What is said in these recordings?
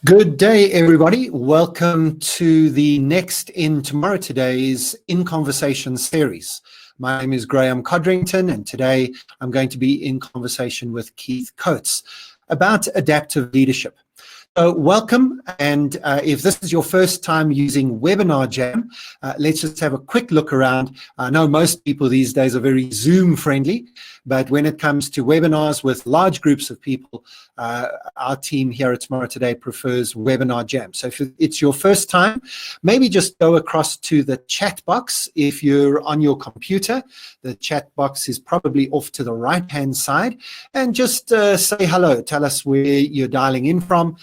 Good day, everybody. Welcome to the next in Tomorrow Today's In Conversation series. My name is Graeme Codrington, and today I'm going to be in conversation with Keith Coates about adaptive leadership. So welcome, and if this is your first time using Webinar Jam, let's just have a quick look around. I know most people these days are very Zoom friendly, but when it comes to webinars with large groups of people, our team here at Tomorrow Today prefers Webinar Jam. So if it's your first time, maybe just go across to the chat box. If you're on your computer, the chat box is probably off to the right-hand side, and just say hello. Tell us where you're dialing in from.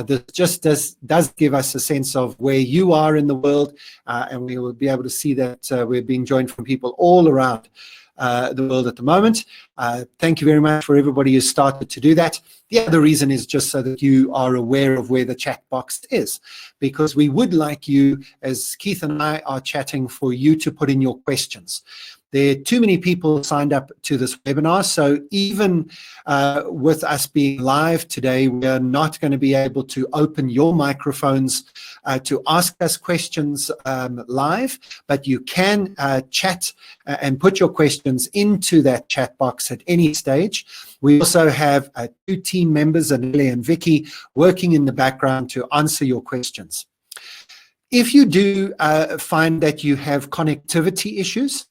This just does give us a sense of where you are in the world, and we will be able to see that we're being joined from people all around the world at the moment. Thank you very much for everybody who started to do that. The other reason is just so that you are aware of where the chat box is, because we would like you, as Keith and I are chatting, for you to put in your questions. There are too many people signed up to this webinar, so even with us being live today, we are not going to be able to open your microphones to ask us questions live, but you can chat and put your questions into that chat box at any stage. We also have two team members, Anele and Vicky, working in the background to answer your questions. If you do find that you have connectivity issues,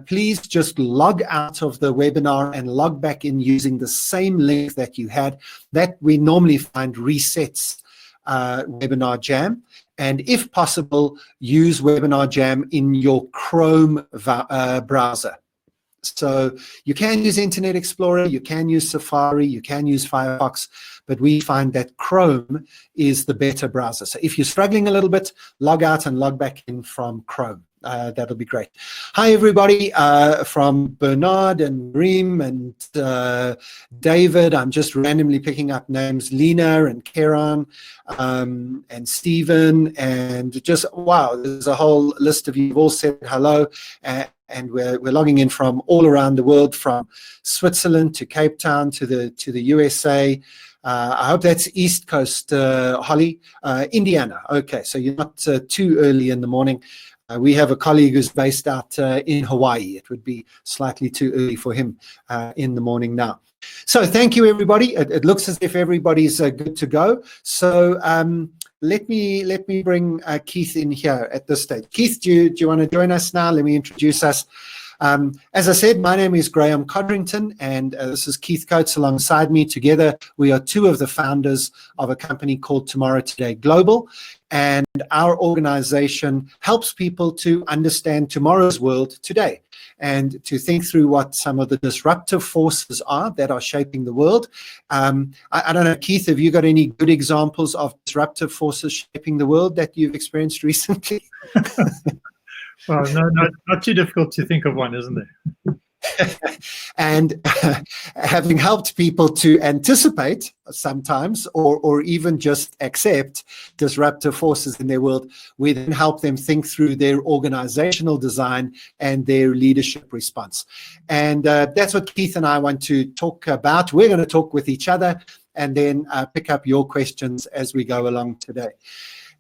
please just log out of the webinar and log back in using the same link that you had. That we normally find resets Webinar Jam. And if possible, use Webinar Jam in your Chrome browser. So you can use Internet Explorer, you can use Safari, you can use Firefox, but we find that Chrome is the better browser. So if you're struggling a little bit, log out and log back in from Chrome. That'll be great. Hi, everybody, from Bernard and Reem and David. I'm just randomly picking up names. Lena and Kieran and Stephen, and just, wow, there's a whole list of you. You've all said hello. And we're logging in from all around the world, from Switzerland to Cape Town to the USA. I hope that's East Coast, Holly. Indiana. Okay, so you're not too early in the morning. We have a colleague who's based out in Hawaii. It would be slightly too early for him in the morning now. So thank you, everybody. It looks as if everybody's good to go. So let me bring Keith in here at this stage. Keith, do you want to join us now? Let me introduce us. As I said, my name is Graeme Codrington, and this is Keith Coates alongside me. Together, we are two of the founders of a company called TomorrowToday Global, and our organization helps people to understand tomorrow's world today and to think through what some of the disruptive forces are that are shaping the world. I don't know, Keith, have you got any good examples of disruptive forces shaping the world that you've experienced recently? Well, no, not too difficult to think of one, isn't there? And having helped people to anticipate sometimes or even just accept disruptive forces in their world, we then help them think through their organizational design and their leadership response. And that's what Keith and I want to talk about. We're going to talk with each other and then pick up your questions as we go along today.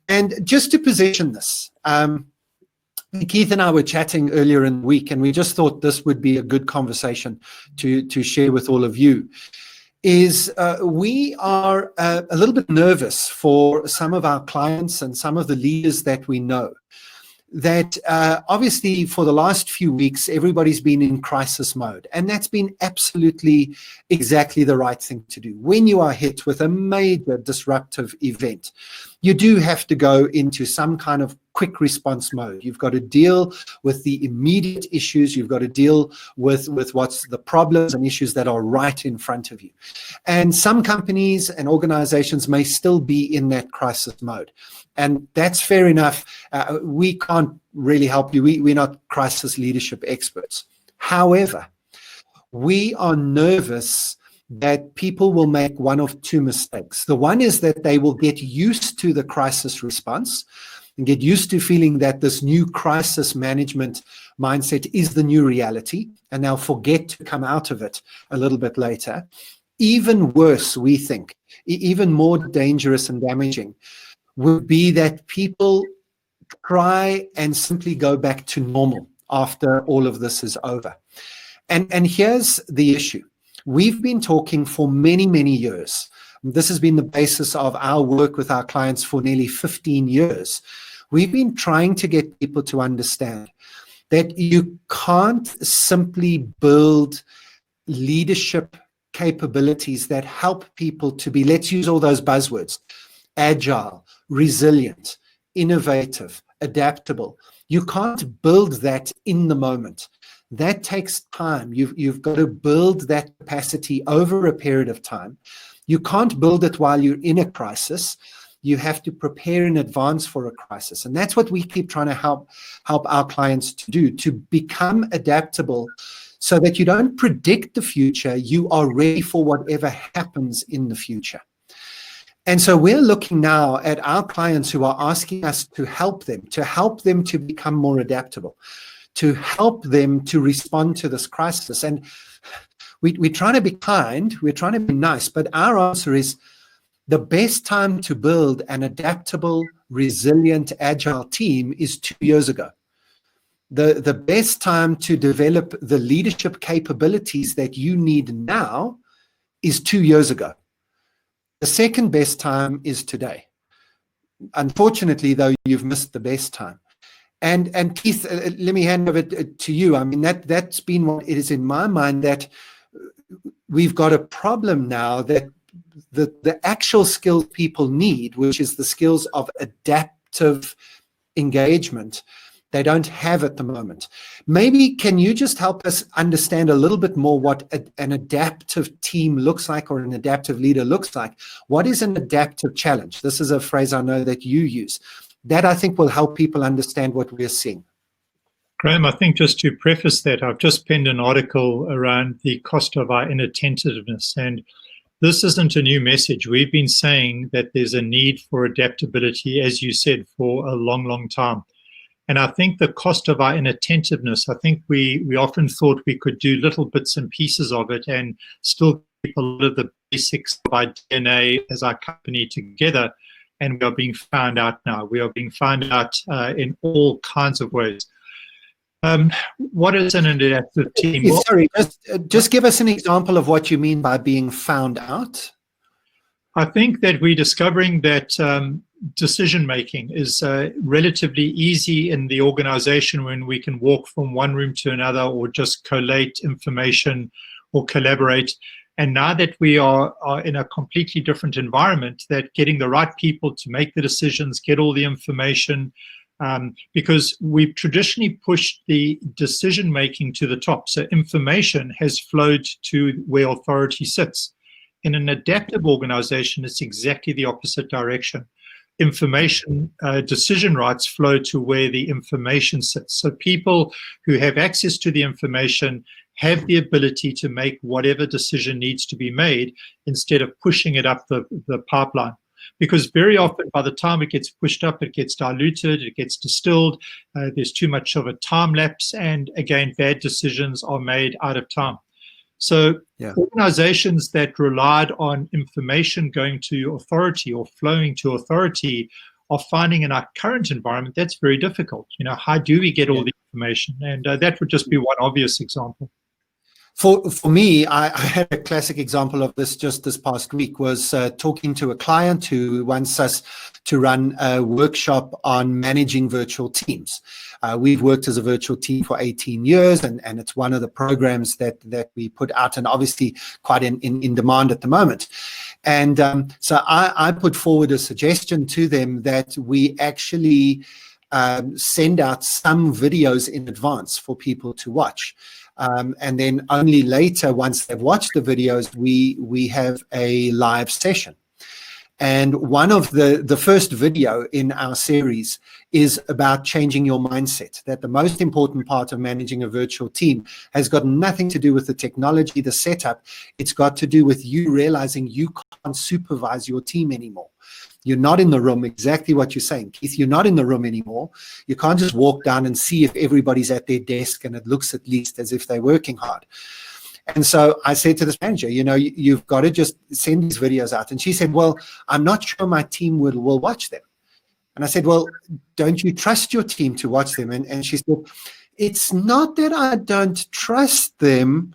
And just to position this, Keith and I were chatting earlier in the week, and we just thought this would be a good conversation to share with all of you. We are a little bit nervous for some of our clients and some of the leaders that we know, that obviously for the last few weeks, everybody's been in crisis mode, and that's been absolutely exactly the right thing to do. When you are hit with a major disruptive event, you do have to go into some kind of quick response mode. You've got to deal with the immediate issues. You've got to deal with what's the problems and issues that are right in front of you. And some companies and organizations may still be in that crisis mode. And that's fair enough. We can't really help you. We're not crisis leadership experts. However, we are nervous that people will make one of two mistakes. The one is that they will get used to the crisis response and get used to feeling that this new crisis management mindset is the new reality, and they'll forget to come out of it a little bit later. even worse, we think, even more dangerous and damaging, would be that people try and simply go back to normal after all of this is over. And here's the issue. We've been talking for many, many years. This has been the basis of our work with our clients for nearly 15 years. We've been trying to get people to understand that you can't simply build leadership capabilities that help people to be, let's use all those buzzwords, agile, resilient, innovative, adaptable. You can't build that in the moment. That takes time. You've got to build that capacity over a period of time. You can't build it while you're in a crisis. You have to prepare in advance for a crisis. And that's what we keep trying to help our clients to do, to become adaptable so that you don't predict the future. You are ready for whatever happens in the future. And so we're looking now at our clients who are asking us to help them to become more adaptable, to help them to respond to this crisis. And we're trying to be kind, we're trying to be nice, but our answer is the best time to build an adaptable, resilient, agile team is 2 years ago. The best time to develop the leadership capabilities that you need now is 2 years ago. The second best time is today. Unfortunately, though, you've missed the best time. And Keith, let me hand over to you. I mean, that's been what it is in my mind, that we've got a problem now that the actual skills people need, which is the skills of adaptive engagement, they don't have at the moment. Maybe can you just help us understand a little bit more what an adaptive team looks like, or an adaptive leader looks like? What is an adaptive challenge? This is a phrase I know that you use. That, I think, will help people understand what we're seeing. Graeme, I think just to preface that, I've just penned an article around the cost of our inattentiveness. And this isn't a new message. We've been saying that there's a need for adaptability, as you said, for a long, long time. And I think the cost of our inattentiveness, I think we often thought we could do little bits and pieces of it and still keep a lot of the basics of our DNA as our company together. And we are being found out now. We are being found out in all kinds of ways. What is an adaptive team? Sorry, just give us an example of what you mean by being found out. I think that we're discovering that decision-making is relatively easy in the organization when we can walk from one room to another, or just collate information or collaborate. And now that we are in a completely different environment, that getting the right people to make the decisions, get all the information, because we've traditionally pushed the decision-making to the top. So information has flowed to where authority sits. In an adaptive organization, it's exactly the opposite direction. Information, decision rights flow to where the information sits. So people who have access to the information have the ability to make whatever decision needs to be made, instead of pushing it up the pipeline. Because very often, by the time it gets pushed up, it gets diluted, it gets distilled, there's too much of a time lapse, and again, bad decisions are made out of time. So organizations that relied on information going to authority or flowing to authority are finding in our current environment that's very difficult. You know, how do we get all the information? And that would just be one obvious example. For me, I had a classic example of this just this past week. Was talking to a client who wants us to run a workshop on managing virtual teams. We've worked as a virtual team for 18 years, and it's one of the programs that we put out, and obviously quite in demand at the moment. And so I put forward a suggestion to them that we actually send out some videos in advance for people to watch. And then only later, once they've watched the videos, we have a live session. And one of the first video in our series is about changing your mindset, that the most important part of managing a virtual team has got nothing to do with the technology, the setup. It's got to do with you realizing you can't supervise your team anymore. You're not in the room, exactly what you're saying, Keith. You're not in the room anymore. You can't just walk down and see if everybody's at their desk and it looks at least as if they're working hard. And so I said to this manager, you've got to just send these videos out. And she said, well, I'm not sure my team will watch them. And I said, well, don't you trust your team to watch them? And she said, it's not that I don't trust them,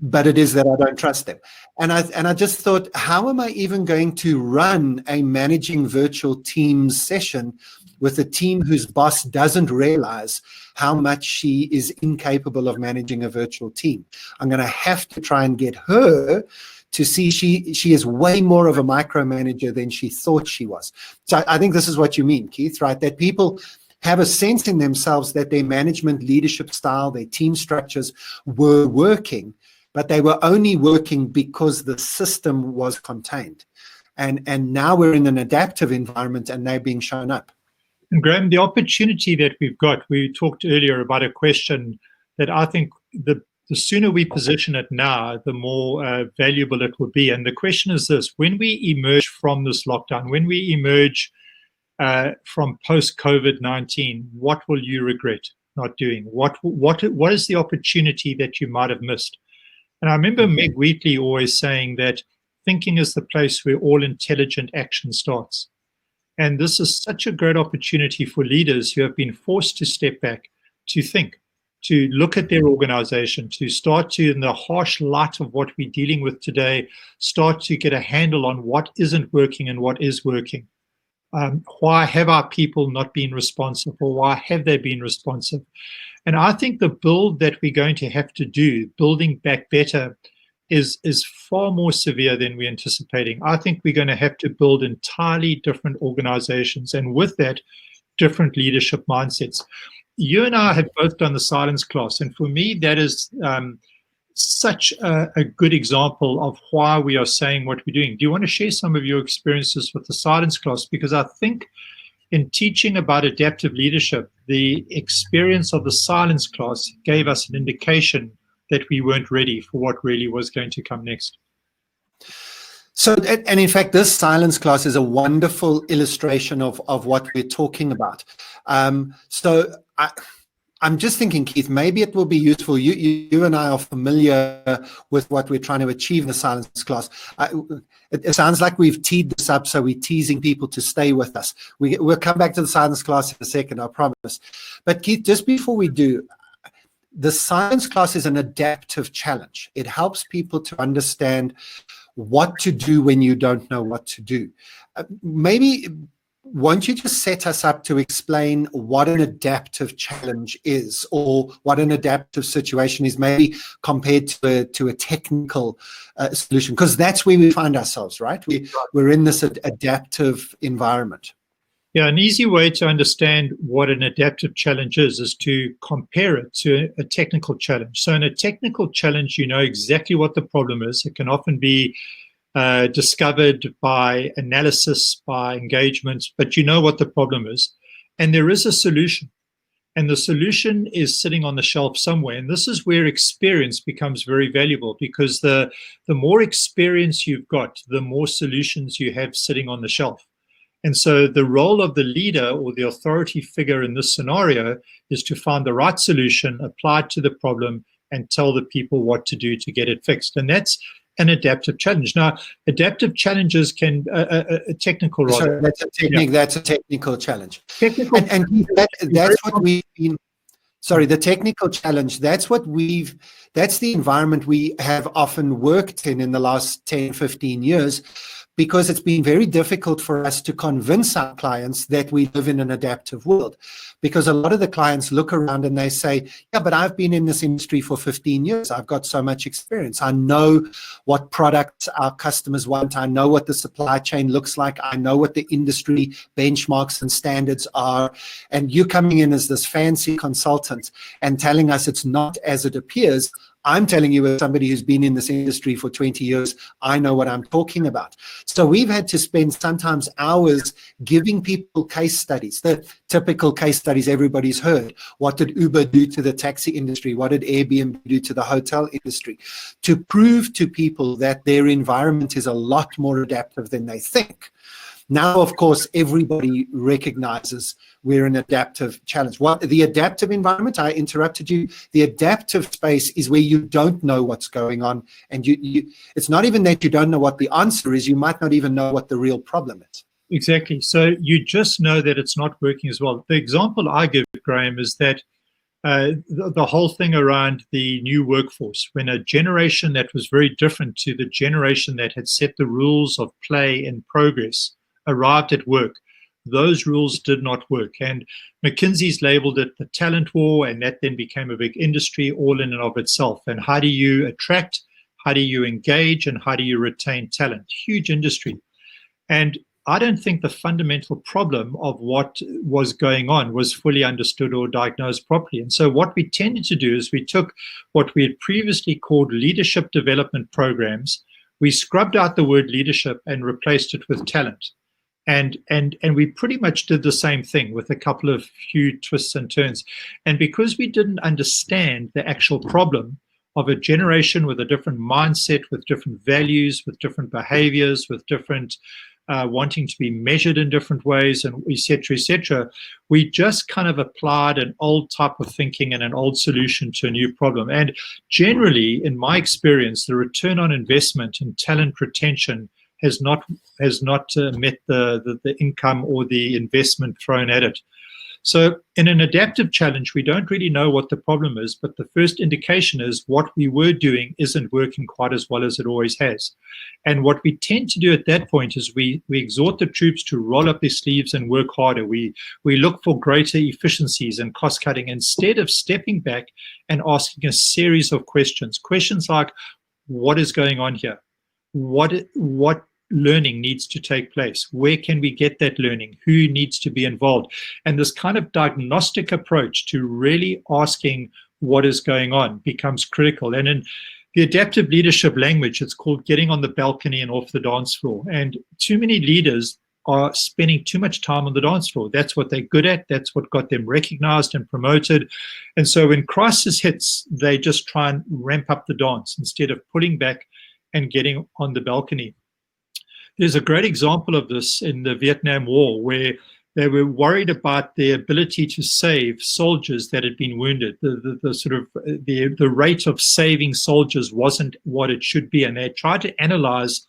but it is that I don't trust them. And I just thought, how am I even going to run a managing virtual teams session with a team whose boss doesn't realize how much she is incapable of managing a virtual team? I'm going to have to try and get her to see she is way more of a micromanager than she thought she was. So I think this is what you mean, Keith, right? That people have a sense in themselves that their management leadership style, their team structures were working, but they were only working because the system was contained. And now we're in an adaptive environment and they're being shown up. And Graeme, the opportunity that we've got, we talked earlier about a question that I think the sooner we position it now, the more valuable it will be. And the question is this: when we emerge from this lockdown, when we emerge from post-COVID-19, what will you regret not doing? What is the opportunity that you might have missed? And I remember Meg Wheatley always saying that thinking is the place where all intelligent action starts. And this is such a great opportunity for leaders who have been forced to step back, to think, to look at their organization, to start to, in the harsh light of what we're dealing with today, start to get a handle on what isn't working and what is working. Why have our people not been responsive, or why have they been responsive? And I think the build that we're going to have to do, building back better, is far more severe than we're anticipating. I think we're going to have to build entirely different organizations, and with that, different leadership mindsets. You and I have both done the silence class, and for me, that is such a good example of why we are saying what we're doing. Do you want to share some of your experiences with the silence class? Because I think in teaching about adaptive leadership, the experience of the silence class gave us an indication that we weren't ready for what really was going to come next. So, and in fact, this silence class is a wonderful illustration of what we're talking about. So I'm just thinking, Keith, maybe it will be useful. You and I are familiar with what we're trying to achieve in the silence class. It sounds like we've teed this up, so we're teasing people to stay with us. We'll come back to the silence class in a second, I promise. But Keith, just before we do, the silence class is an adaptive challenge. It helps people to understand what to do when you don't know what to do. Maybe won't you just set us up to explain what an adaptive challenge is, or what an adaptive situation is, maybe compared to a technical solution? Because that's where we find ourselves, right? We're in this adaptive environment. Yeah, an easy way to understand what an adaptive challenge is to compare it to a technical challenge. So in a technical challenge, you know exactly what the problem is. It can often be discovered by analysis, by engagement, but you know what the problem is. And there is a solution. And the solution is sitting on the shelf somewhere. And this is where experience becomes very valuable, because the more experience you've got, the more solutions you have sitting on the shelf. And so the role of the leader or the authority figure in this scenario is to find the right solution, apply it to the problem, and tell the people what to do to get it fixed. And that's an adaptive challenge. Now, adaptive challenges can, a technical rather. Sorry, that's a technique. Yeah. That's a technical challenge. Technical, and that's what we've been. Sorry, the technical challenge, that's the environment we have often worked in the last 10, 15 years, because it's been very difficult for us to convince our clients that we live in an adaptive world. Because a lot of the clients look around and they say, yeah, but I've been in this industry for 15 years. I've got so much experience. I know what products our customers want. I know what the supply chain looks like. I know what the industry benchmarks and standards are. And you coming in as this fancy consultant and telling us it's not as it appears. I'm telling you, as somebody who's been in this industry for 20 years, I know what I'm talking about. So we've had to spend sometimes hours giving people case studies, the typical case studies everybody's heard. What did Uber do to the taxi industry? What did Airbnb do to the hotel industry? To prove to people that their environment is a lot more adaptive than they think. Now, of course, everybody recognizes we're in adaptive challenge. What the adaptive environment, I interrupted you, the adaptive space is where you don't know what's going on, and it's not even that you don't know what the answer is, you might not even know what the real problem is. Exactly. So you just know that it's not working as well. The example I give, Graeme, is that the whole thing around the new workforce, when a generation that was very different to the generation that had set the rules of play and progress arrived at work, those rules did not work. And McKinsey's labeled it the talent war, and that then became a big industry all in and of itself. And how do you attract, how do you engage, and how do you retain talent? Huge industry. And I don't think the fundamental problem of what was going on was fully understood or diagnosed properly. And so what we tended to do is we took what we had previously called leadership development programs, we scrubbed out the word leadership and replaced it with talent. And we pretty much did the same thing with a couple of few twists and turns. And because we didn't understand the actual problem of a generation with a different mindset, with different values, with different behaviors, with different wanting to be measured in different ways, and et cetera, we just kind of applied an old type of thinking and an old solution to a new problem. And generally, in my experience, the return on investment and talent retention has not met the income or the investment thrown at it. So in an adaptive challenge, we don't really know what the problem is, but the first indication is what we were doing isn't working quite as well as it always has. And what we tend to do at that point is we exhort the troops to roll up their sleeves and work harder. We look for greater efficiencies and cost cutting instead of stepping back and asking a series of questions. Questions like, what is going on here? What learning needs to take place? Where can we get that learning? Who needs to be involved? And this kind of diagnostic approach to really asking what is going on becomes critical. And in the adaptive leadership language, it's called getting on the balcony and off the dance floor. And too many leaders are spending too much time on the dance floor. That's what they're good at. That's what got them recognized and promoted. And so when crisis hits, they just try and ramp up the dance instead of pulling back and getting on the balcony. There's a great example of this in the Vietnam War, where they were worried about their ability to save soldiers that had been wounded. The rate of saving soldiers wasn't what it should be, and they tried to analyze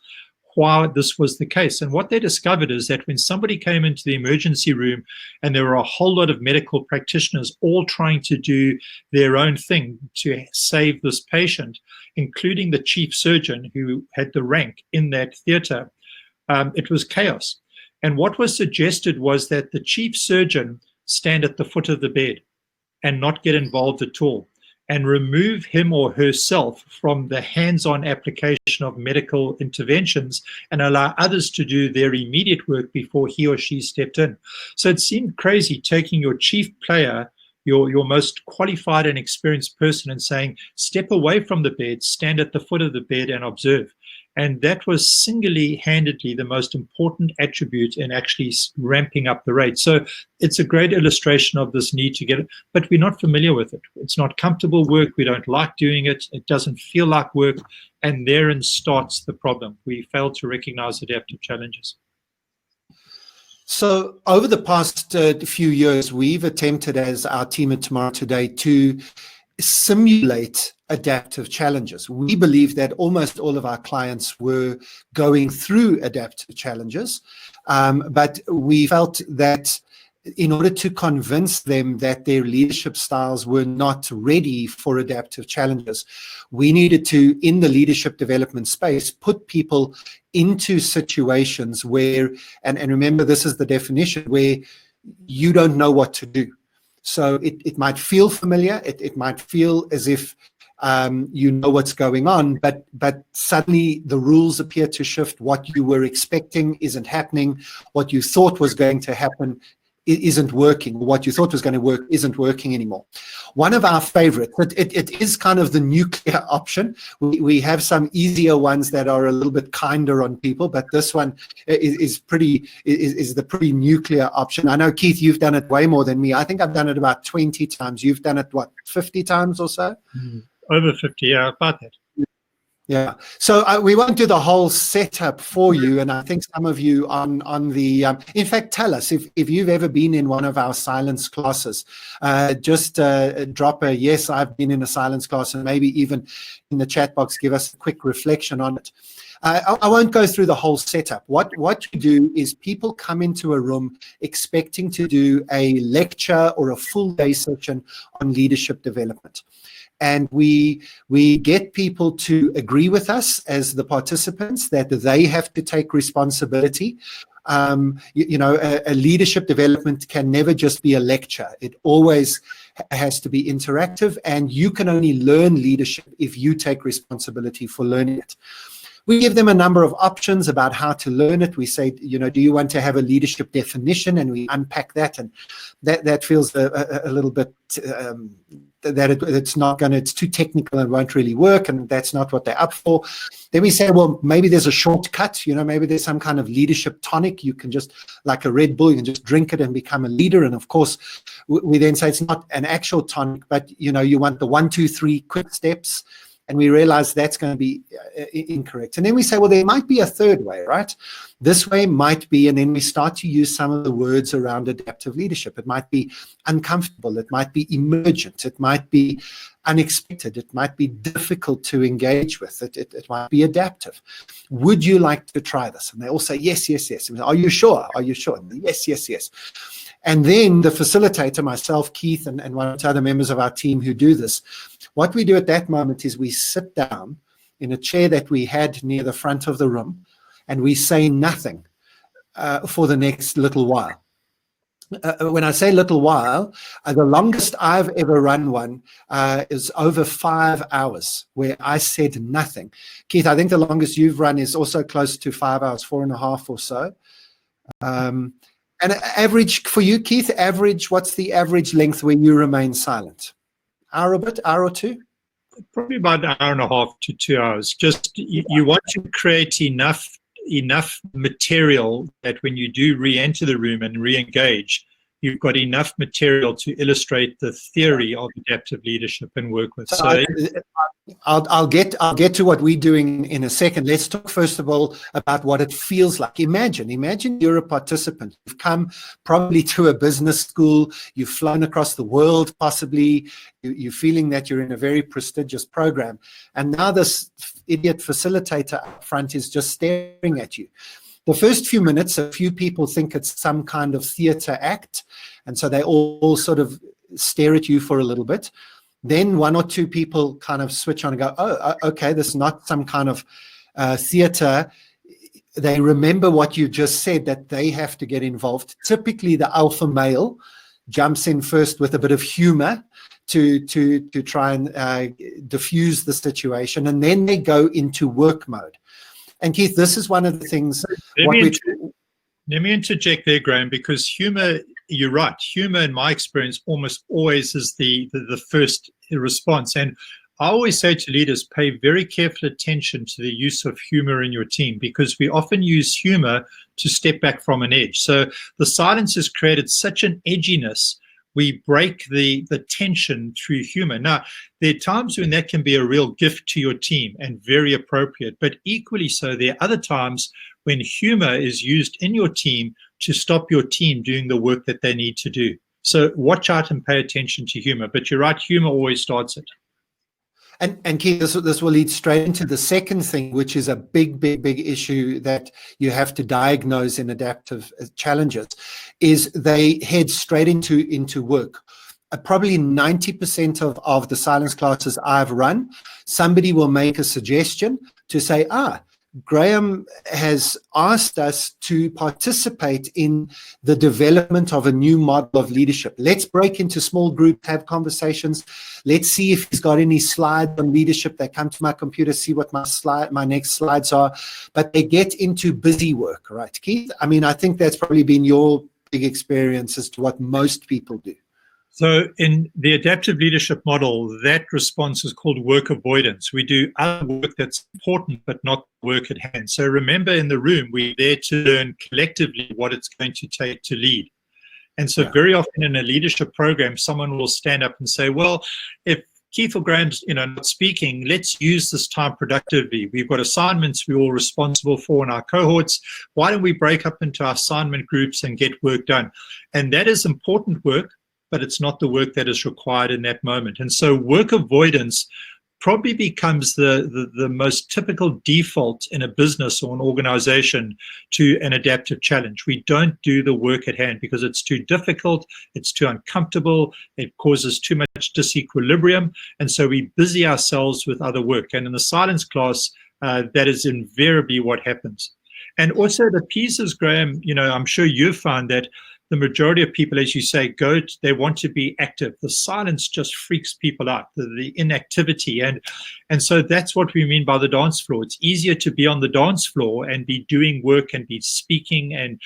why this was the case. And what they discovered is that when somebody came into the emergency room and there were a whole lot of medical practitioners all trying to do their own thing to save this patient, including the chief surgeon who had the rank in that theater, it was chaos. And what was suggested was that the chief surgeon stand at the foot of the bed and not get involved at all, and remove him or herself from the hands-on application of medical interventions and allow others to do their immediate work before he or she stepped in. So it seemed crazy taking your chief player, your most qualified and experienced person, and saying, step away from the bed, stand at the foot of the bed and observe. And that was single-handedly the most important attribute in actually ramping up the rate. So it's a great illustration of this need to get it, but we're not familiar with it. It's not comfortable work. We don't like doing it. It doesn't feel like work. And therein starts the problem. We fail to recognize adaptive challenges. So over the past few years, we've attempted as our team at Tomorrow Today to simulate adaptive challenges. We believe that almost all of our clients were going through adaptive challenges, but we felt that in order to convince them that their leadership styles were not ready for adaptive challenges, we needed to, in the leadership development space, put people into situations where, and remember, this is the definition, where you don't know what to do. So it might feel familiar, it might feel as if you know what's going on, but suddenly the rules appear to shift. What you were expecting isn't happening. What you thought was going to happen isn't working. What you thought was going to work isn't working anymore. One of our favorites, it is kind of the nuclear option. We have some easier ones that are a little bit kinder on people, but this one is the pretty nuclear option. I know, Keith, you've done it way more than me. I think I've done it about 20 times. You've done it, what, 50 times or so? Over 50, yeah, about that. Yeah. So we won't do the whole setup for you, and I think some of you on the in fact, tell us if you've ever been in one of our silence classes. Just drop a yes, I've been in a silence class, and maybe even in the chat box give us a quick reflection on it. I won't go through the whole setup. What you do is people come into a room expecting to do a lecture or a full day session on leadership development. And we get people to agree with us as the participants that they have to take responsibility. A leadership development can never just be a lecture. It always has to be interactive, and you can only learn leadership if you take responsibility for learning it. We give them a number of options about how to learn it. We say, do you want to have a leadership definition? And we unpack that, and that feels a little bit that it's too technical and won't really work, and that's not what they're up for. Then we say, well, maybe there's a shortcut, maybe there's some kind of leadership tonic. You can just, like a Red Bull, you can just drink it and become a leader. And of course, we then say it's not an actual tonic, but you want the 1, 2, 3 quick steps. And we realize that's going to be incorrect. And then we say, well, there might be a third way, right? This way might be, and then we start to use some of the words around adaptive leadership. It might be uncomfortable. It might be emergent. It might be unexpected. It might be difficult to engage with. It might be adaptive. Would you like to try this? And they all say, yes, yes, yes. And, are you sure? Are you sure? And, yes, yes, yes. And then the facilitator, myself, Keith, and one or two other members of our team who do this, what we do at that moment is we sit down in a chair that we had near the front of the room, and we say nothing for the next little while. When I say little while, the longest I've ever run one is over 5 hours where I said nothing. Keith, I think the longest you've run is also close to 5 hours, 4.5 or so. And average for you, Keith, what's the average length when you remain silent? Hour or two? Probably about an hour and a half to 2 hours. Just you want to create enough material that when you do re-enter the room and re-engage, you've got enough material to illustrate the theory of adaptive leadership and work with. So I'll get to what we're doing in a second. Let's talk first of all about what it feels like. Imagine you're a participant. You've come probably to a business school. You've flown across the world, possibly. You're feeling that you're in a very prestigious program. And now this idiot facilitator up front is just staring at you. The first few minutes, a few people think it's some kind of theater act, and so they all sort of stare at you for a little bit. Then 1 or 2 people kind of switch on and go, oh, okay, this is not some kind of theater. They remember what you just said, that they have to get involved. Typically, the alpha male jumps in first with a bit of humor to try and diffuse the situation, and then they go into work mode. And Keith, this is one of the things. Let me interject there, Graeme, because humor, you're right. Humor, in my experience, almost always is the first response. And I always say to leaders, pay very careful attention to the use of humor in your team, because we often use humor to step back from an edge. So the silence has created such an edginess. We break the tension through humor. Now, there are times when that can be a real gift to your team and very appropriate, but equally so, there are other times when humor is used in your team to stop your team doing the work that they need to do. So watch out and pay attention to humor. But you're right, humor always starts it. And Keith, this will lead straight into the second thing, which is a big issue that you have to diagnose in adaptive challenges, is they head straight into work. Probably 90% of the silence classes I've run, somebody will make a suggestion to say, Graeme has asked us to participate in the development of a new model of leadership. Let's break into small groups, have conversations. Let's see if he's got any slides on leadership. They come to my computer, see what my next slides are, but they get into busy work, right, Keith? I mean, I think that's probably been your big experience as to what most people do. So in the adaptive leadership model, that response is called work avoidance. We do other work that's important, but not work at hand. So remember, in the room, we're there to learn collectively what it's going to take to lead. And so very often in a leadership program, someone will stand up and say, well, if Keith or Graham's, not speaking, let's use this time productively. We've got assignments we're all responsible for in our cohorts. Why don't we break up into our assignment groups and get work done? And that is important work, but it's not the work that is required in that moment. And so work avoidance probably becomes the most typical default in a business or an organization to an adaptive challenge. We don't do the work at hand because it's too difficult, it's too uncomfortable, it causes too much disequilibrium, and so we busy ourselves with other work. And in the silence class, that is invariably what happens. And also the pieces, Graham, I'm sure you've found that the majority of people, as you say, they want to be active. The silence just freaks people out, the inactivity. And so that's what we mean by the dance floor. It's easier to be on the dance floor and be doing work and be speaking. And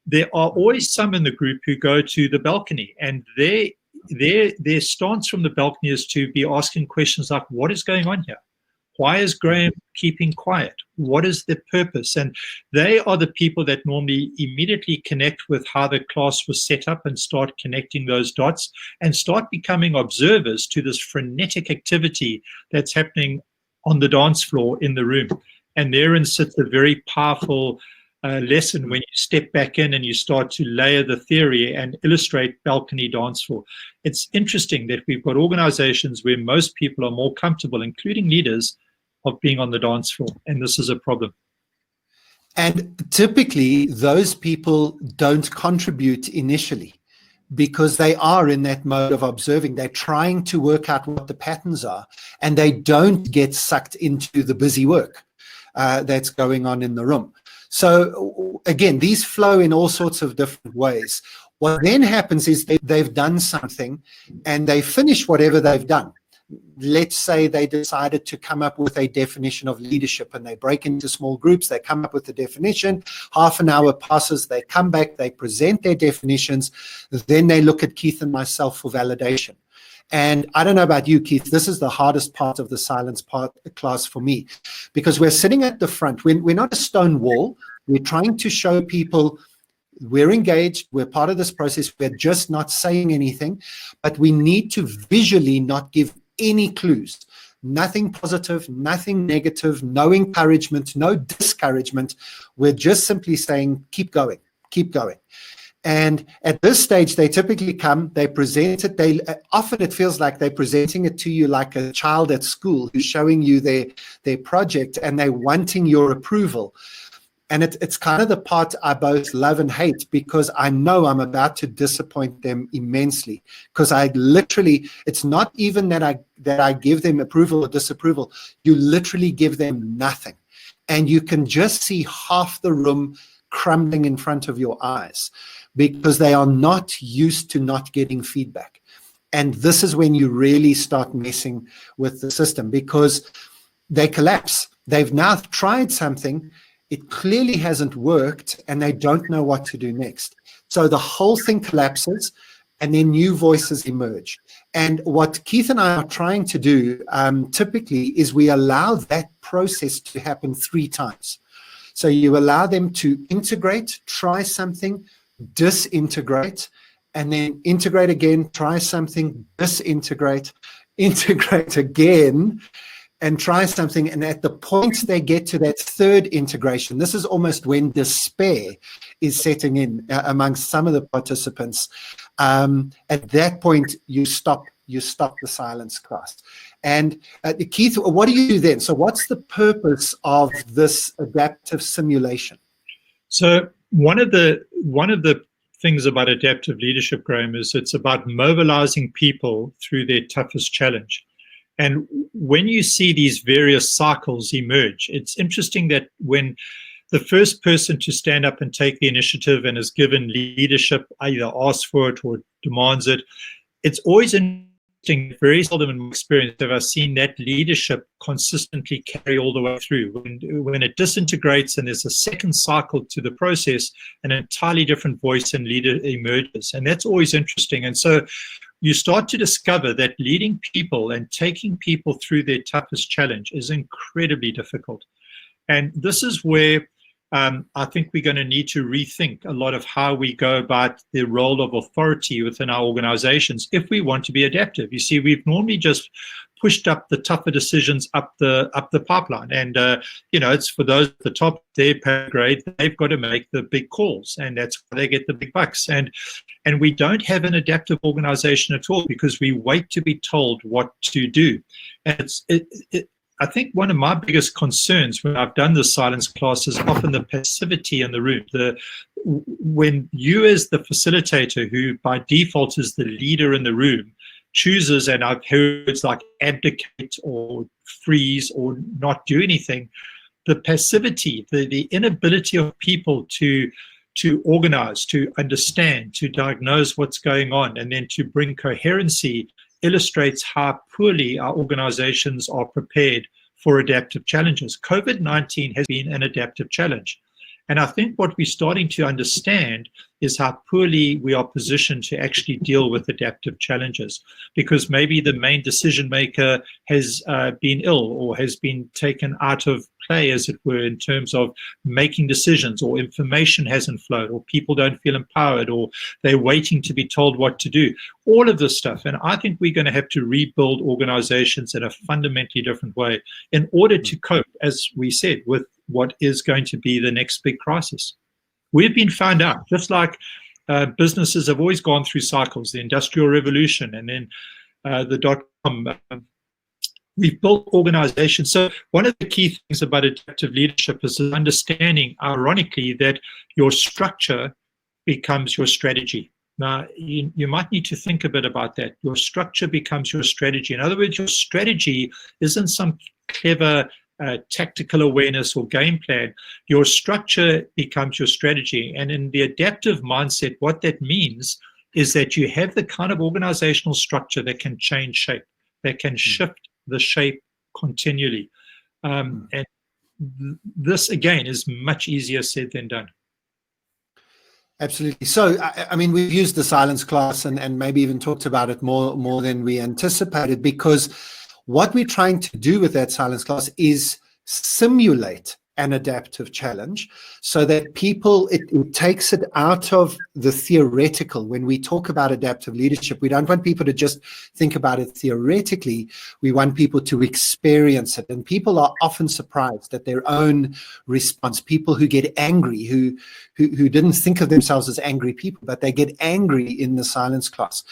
there are always some in the group who go to the balcony, and their stance from the balcony is to be asking questions like, what is going on here? Why is Graeme keeping quiet? What is the purpose? And they are the people that normally immediately connect with how the class was set up and start connecting those dots and start becoming observers to this frenetic activity that's happening on the dance floor in the room. And therein sits a very powerful lesson when you step back in and you start to layer the theory and illustrate balcony dance floor. It's interesting that we've got organizations where most people are more comfortable, including leaders, of being on the dance floor, and this is a problem. And typically, those people don't contribute initially because they are in that mode of observing. They're trying to work out what the patterns are, and they don't get sucked into the busy work that's going on in the room. So again, these flow in all sorts of different ways. What then happens is they've done something and they finish whatever they've done. Let's say they decided to come up with a definition of leadership, and they break into small groups, they come up with the definition, half an hour passes, they come back, they present their definitions, then they look at Keith and myself for validation. And I don't know about you, Keith, this is the hardest part of the silence class for me, because we're sitting at the front. We're not a stone wall. We're trying to show people we're engaged, we're part of this process, we're just not saying anything, but we need to visually not give any clues. Nothing positive, nothing negative, no encouragement, no discouragement. We're just simply saying, keep going, keep going. And at this stage, they typically come, they present it. Often it feels like they're presenting it to you like a child at school who's showing you their project, and they're wanting your approval. And it's kind of the part I both love and hate, because I know I'm about to disappoint them immensely. Because it's not even that I give them approval or disapproval. You literally give them nothing. And you can just see half the room crumbling in front of your eyes because they are not used to not getting feedback. And this is when you really start messing with the system, because they collapse. They've now tried something. It clearly hasn't worked, and they don't know what to do next. So the whole thing collapses, and then new voices emerge. And what Keith and I are trying to do typically is we allow that process to happen 3 times. So you allow them to integrate, try something, disintegrate, and then integrate again, try something, disintegrate, integrate again, and try something. And at the point they get to that 3rd integration, this is almost when despair is setting in amongst some of the participants. At that point, you stop the silence class. And Keith, what do you do then? So what's the purpose of this adaptive simulation? So one of the things about adaptive leadership, Graeme, is it's about mobilizing people through their toughest challenge. And when you see these various cycles emerge, it's interesting that when the first person to stand up and take the initiative and is given leadership, either asks for it or demands it, it's always interesting. Very seldom in my experience have I seen that leadership consistently carry all the way through. When it disintegrates and there's a second cycle to the process, an entirely different voice and leader emerges. And that's always interesting. And so you start to discover that leading people and taking people through their toughest challenge is incredibly difficult. And this is where I think we're going to need to rethink a lot of how we go about the role of authority within our organizations if we want to be adaptive. You see, we've normally just pushed up the tougher decisions up the pipeline. And it's for those at the top, their pay grade, they've got to make the big calls, and that's where they get the big bucks. And we don't have an adaptive organization at all, because we wait to be told what to do. And I think one of my biggest concerns when I've done the silence class is often the passivity in the room. When you, as the facilitator, who by default is the leader in the room, chooses, and I've heard words like abdicate or freeze or not do anything, the passivity, the inability of people to organize, to understand, to diagnose what's going on, and then to bring coherency illustrates how poorly our organizations are prepared for adaptive challenges. COVID-19 has been an adaptive challenge. And I think what we're starting to understand is how poorly we are positioned to actually deal with adaptive challenges, because maybe the main decision maker has been ill or has been taken out of play, as it were, in terms of making decisions, or information hasn't flowed, or people don't feel empowered, or they're waiting to be told what to do. All of this stuff. And I think we're going to have to rebuild organizations in a fundamentally different way in order to cope, as we said, with what is going to be the next big crisis. We've been found out, just like businesses have always gone through cycles, the Industrial Revolution, and then the dot-com. We've built organizations. So one of the key things about adaptive leadership is understanding, ironically, that your structure becomes your strategy. Now, you might need to think a bit about that. Your structure becomes your strategy. In other words, your strategy isn't some clever tactical awareness or game plan. Your structure becomes your strategy. And in the adaptive mindset, what that means is that you have the kind of organizational structure that can change shape, that can shift the shape continually. And this, again, is much easier said than done. Absolutely. So, I mean, we've used the silence class and maybe even talked about it more than we anticipated, because what we're trying to do with that silence class is simulate an adaptive challenge so that it takes it out of the theoretical. When we talk about adaptive leadership, we don't want people to just think about it theoretically. We want people to experience it. And people are often surprised at their own response. People who get angry, who didn't think of themselves as angry people, but they get angry in the silence class.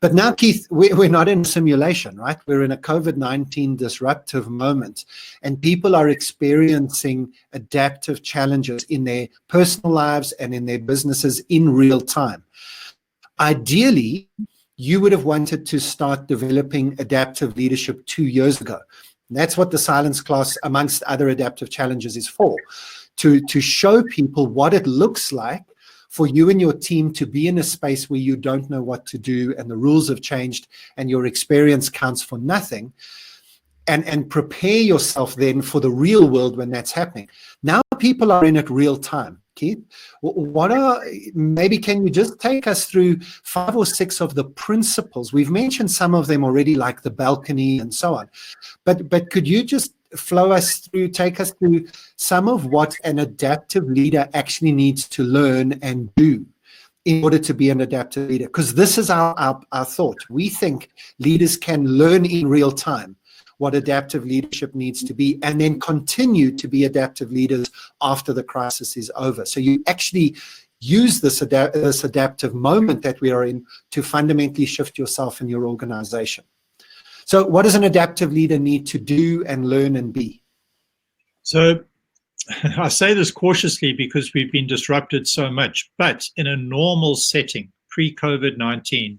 But now, Keith, we're not in a simulation, right? We're in a COVID-19 disruptive moment, and people are experiencing adaptive challenges in their personal lives and in their businesses in real time. Ideally, you would have wanted to start developing adaptive leadership 2 years ago. And that's what the silence class, amongst other adaptive challenges, is for, to show people what it looks like for you and your team to be in a space where you don't know what to do and the rules have changed and your experience counts for nothing, and prepare yourself then for the real world when that's happening. Now people are in it real time. Keith, maybe can you just take us through 5 or 6 of the principles? We've mentioned some of them already, like the balcony and so on, but could you just take us through some of what an adaptive leader actually needs to learn and do in order to be an adaptive leader? Because this is our thought. We think leaders can learn in real time what adaptive leadership needs to be, and then continue to be adaptive leaders after the crisis is over. So you actually use this adaptive moment that we are in to fundamentally shift yourself and your organization. So what does an adaptive leader need to do and learn and be? So I say this cautiously because we've been disrupted so much, but in a normal setting, pre-COVID-19,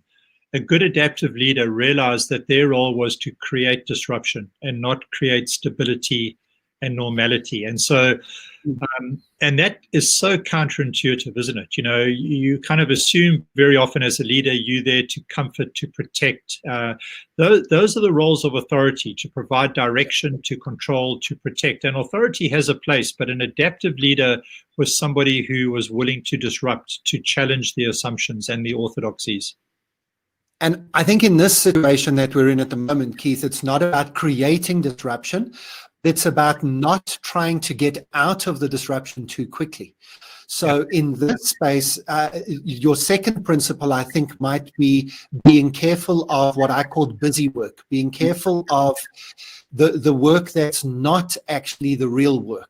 a good adaptive leader realized that their role was to create disruption and not create stability and normality. And so, and that is so counterintuitive, isn't it? You know, you kind of assume very often as a leader, you're there to comfort, to protect. Those are the roles of authority: to provide direction, to control, to protect. And authority has a place, but an adaptive leader was somebody who was willing to disrupt, to challenge the assumptions and the orthodoxies. And I think in this situation that we're in at the moment, Keith, it's not about creating disruption, It's about not trying to get out of the disruption too quickly. So in this space, your second principle, I think, might be being careful of what I call busy work, being careful of the work that's not actually the real work.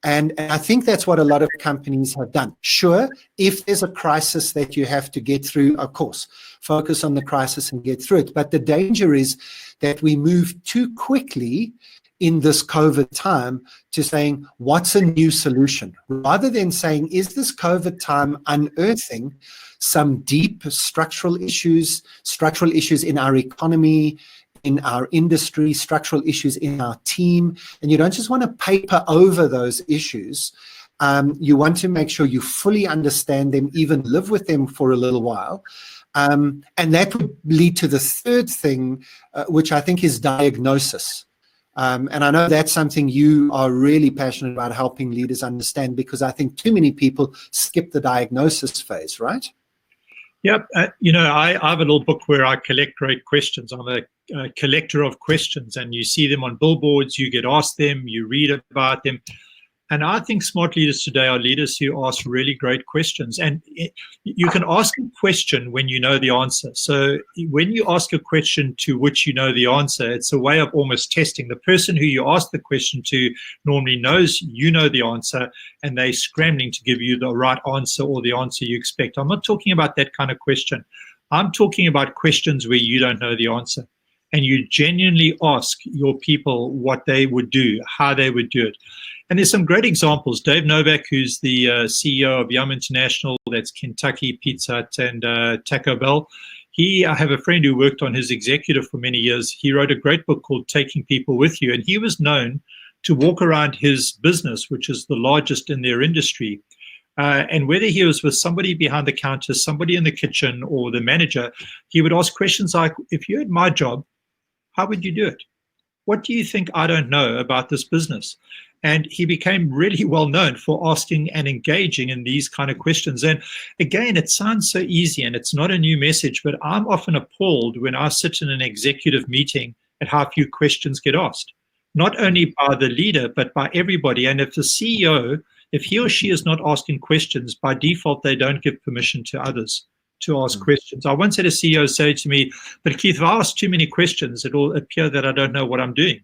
And I think that's what a lot of companies have done. Sure, if there's a crisis that you have to get through, of course, focus on the crisis and get through it. But the danger is that we move too quickly in this COVID time to saying, what's a new solution? Rather than saying, is this COVID time unearthing some deep structural issues in our economy, in our industry, structural issues in our team? And you don't just want to paper over those issues. You want to make sure you fully understand them, even live with them for a little while. And that would lead to the third thing, which I think is diagnosis. And I know that's something you are really passionate about helping leaders understand, because I think too many people skip the diagnosis phase, right? Yep. I have a little book where I collect great questions. I'm a collector of questions, and you see them on billboards, you get asked them, you read about them. And I think smart leaders today are leaders who ask really great questions. And you can ask a question when you know the answer. So when you ask a question to which you know the answer, it's a way of almost testing. The person who you ask the question to normally knows you know the answer, and they're scrambling to give you the right answer or the answer you expect. I'm not talking about that kind of question. I'm talking about questions where you don't know the answer, and you genuinely ask your people what they would do, how they would do it. And there's some great examples. Dave Novak, who's the CEO of Yum International, that's Kentucky, Pizza Hut, and Taco Bell. I have a friend who worked on his executive for many years. He wrote a great book called Taking People With You, and he was known to walk around his business, which is the largest in their industry. And whether he was with somebody behind the counter, somebody in the kitchen, or the manager, he would ask questions like, if you had my job, how would you do it? What do you think I don't know about this business? And he became really well known for asking and engaging in these kind of questions. And again, it sounds so easy and it's not a new message, but I'm often appalled when I sit in an executive meeting at how few questions get asked, not only by the leader, but by everybody. And if the CEO, if he or she is not asking questions, by default, they don't give permission to others to ask questions. I once had a CEO say to me, but Keith, if I ask too many questions, it will appear that I don't know what I'm doing.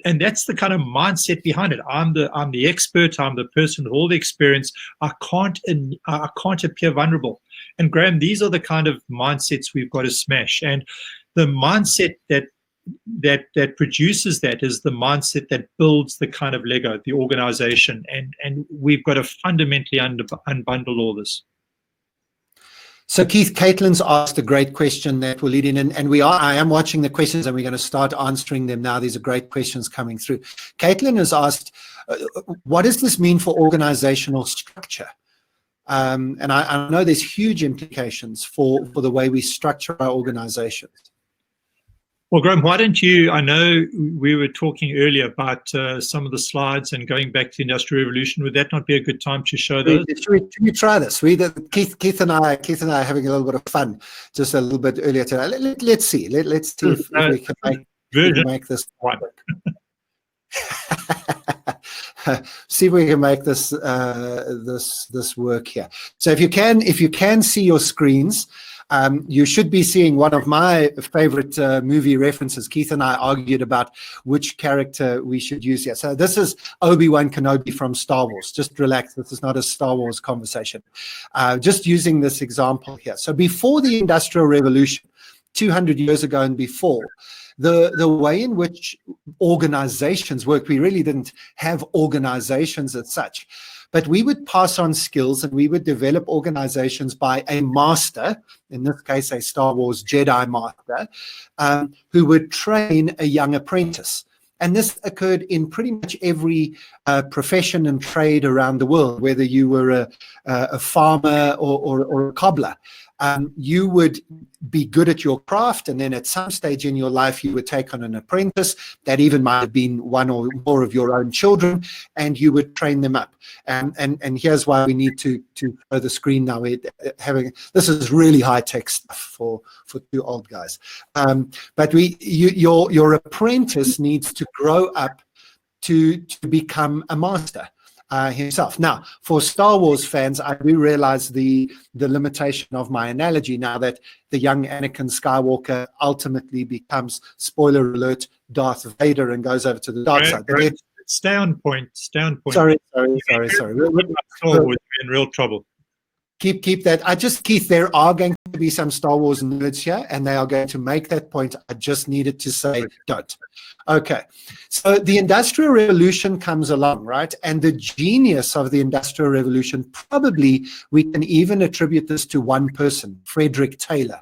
and that's the kind of mindset behind it. I'm the expert, I'm the person with all the experience. I can't appear vulnerable. And Graeme, these are the kind of mindsets we've got to smash. And the mindset that produces that is the mindset that builds the kind of Lego, the organization. And we've got to fundamentally unbundle all this. So Keith, Caitlin's asked a great question that will lead in, and I am watching the questions, and we're going to start answering them now. These are great questions coming through. Caitlin has asked, what does this mean for organizational structure? And I know there's huge implications for the way we structure our organizations. Well, Graeme, why don't you, I know we were talking earlier about some of the slides and going back to the Industrial Revolution. Would that not be a good time to show those? Should we try this? Keith and I are having a little bit of fun just a little bit earlier today. Let's see. Let's see if we can make this work. See if we can make this this work here. So if you can see your screens, you should be seeing one of my favorite movie references. Keith and I argued about which character we should use here. So this is Obi-Wan Kenobi from Star Wars. Just relax. This is not a Star Wars conversation. Just using this example here. So before the Industrial Revolution, 200 years ago and before, the way in which organizations work, we really didn't have organizations as such. But we would pass on skills and we would develop organizations by a master, in this case, a Star Wars Jedi master, who would train a young apprentice. And this occurred in pretty much every profession and trade around the world, whether you were a farmer or a cobbler. You would be good at your craft, and then at some stage in your life you would take on an apprentice. That even might have been one or more of your own children, and you would train them up. And here's why we need to show the screen now. This is really high tech stuff for two old guys. But your apprentice needs to grow up to become a master himself. Now, for Star Wars fans, I do realize the limitation of my analogy now that the young Anakin Skywalker ultimately becomes, spoiler alert, Darth Vader and goes over to the dark side. But stay on point. Stay on point. Sorry. Star Wars, we're in real trouble. Keep that. Keith, there are going to be some Star Wars nerds here, and they are going to make that point. I just needed to say don't. Okay. So the Industrial Revolution comes along, right? And the genius of the Industrial Revolution, probably we can even attribute this to one person, Frederick Taylor,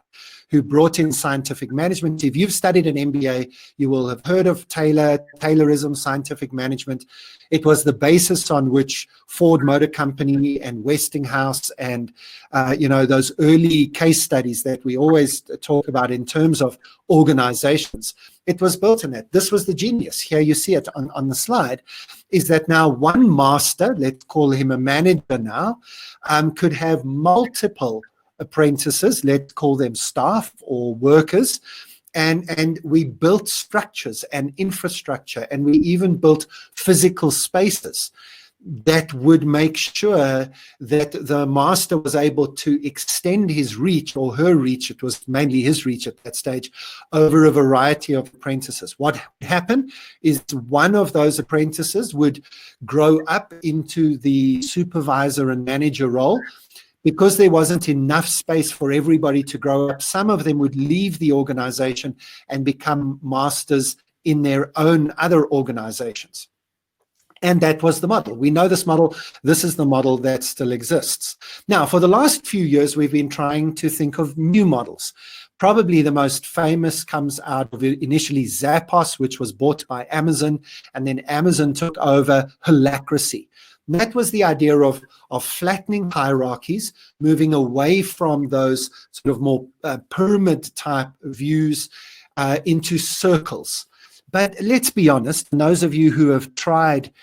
who brought in scientific management. If you've studied an MBA, you will have heard of Taylorism, scientific management. It was the basis on which Ford Motor Company and Westinghouse and, those early case studies that we always talk about in terms of organizations, it was built in that. This was the genius. Here you see it on the slide, is that now one master, let's call him a manager now, could have multiple apprentices, let's call them staff or workers, and we built structures and infrastructure, and we even built physical spaces that would make sure that the master was able to extend his reach, or her reach, it was mainly his reach at that stage, over a variety of apprentices. What happened is one of those apprentices would grow up into the supervisor and manager role. Because there wasn't enough space for everybody to grow up, some of them would leave the organization and become masters in their own other organizations. And that was the model. We know this model. This is the model that still exists. Now, for the last few years, we've been trying to think of new models. Probably the most famous comes out of initially Zappos, which was bought by Amazon, and then Amazon took over Holacracy. That was the idea of flattening hierarchies, moving away from those sort of more pyramid type views into circles. But let's be honest, those of you who have tried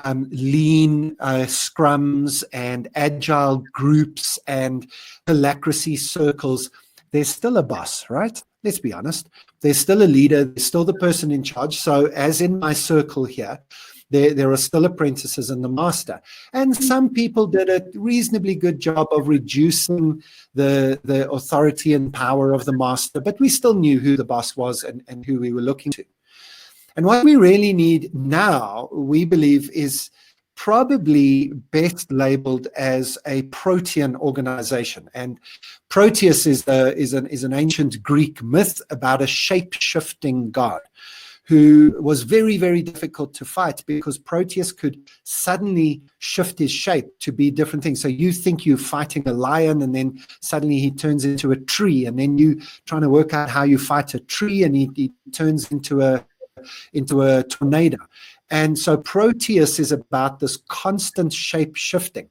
lean scrums and agile groups and holacracy circles, there's still a boss, right? Let's be honest. There's still a leader. There's still the person in charge. So as in my circle here, there are still apprentices and the master. And some people did a reasonably good job of reducing the authority and power of the master, but we still knew who the boss was and who we were looking to. And what we really need now, we believe, is probably best labeled as a protean organization. And Proteus is an ancient Greek myth about a shape-shifting god who was very, very difficult to fight because Proteus could suddenly shift his shape to be different things. So you think you're fighting a lion, and then suddenly he turns into a tree, and then you trying to work out how you fight a tree, and he turns into a tornado. And so Proteus is about this constant shape shifting.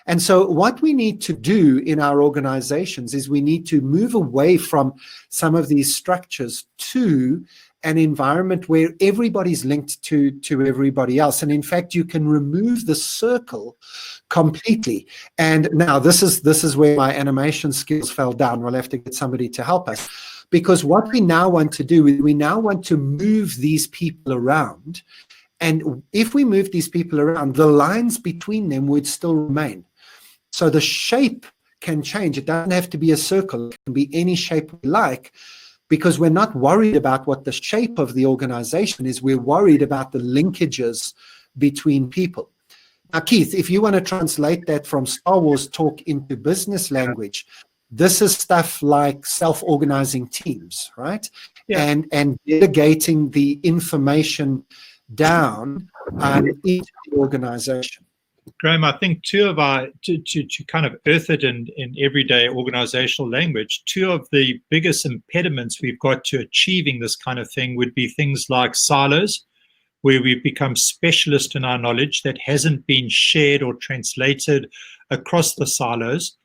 And so what we need to do in our organizations is we need to move away from some of these structures to an environment where everybody's linked to everybody else. And in fact, you can remove the circle completely. And now this is where my animation skills fell down. We'll have to get somebody to help us. Because what we now want to do is we now want to move these people around. And if we move these people around, the lines between them would still remain. So the shape can change. It doesn't have to be a circle. It can be any shape we like, because we're not worried about what the shape of the organization is. We're worried about the linkages between people. Now, Keith, if you want to translate that from Star Wars talk into business language, this is stuff like self-organizing teams, right? Yeah. And delegating the information down into the organization. Graeme, I think to kind of earth it in everyday organizational language, two of the biggest impediments we've got to achieving this kind of thing would be things like silos, where we've become specialist in our knowledge that hasn't been shared or translated across the silos.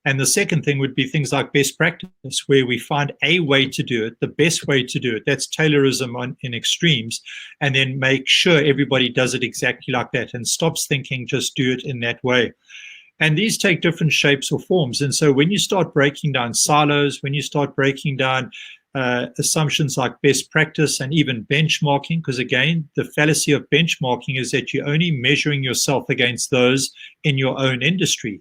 And the second thing would be things like best practice, where we find a way to do it, the best way to do it. That's Taylorism in extremes, and then make sure everybody does it exactly like that and stops thinking just do it in that way. And these take different shapes or forms. And so when you start breaking down silos, when you start breaking down assumptions like best practice and even benchmarking, because again, the fallacy of benchmarking is that you're only measuring yourself against those in your own industry.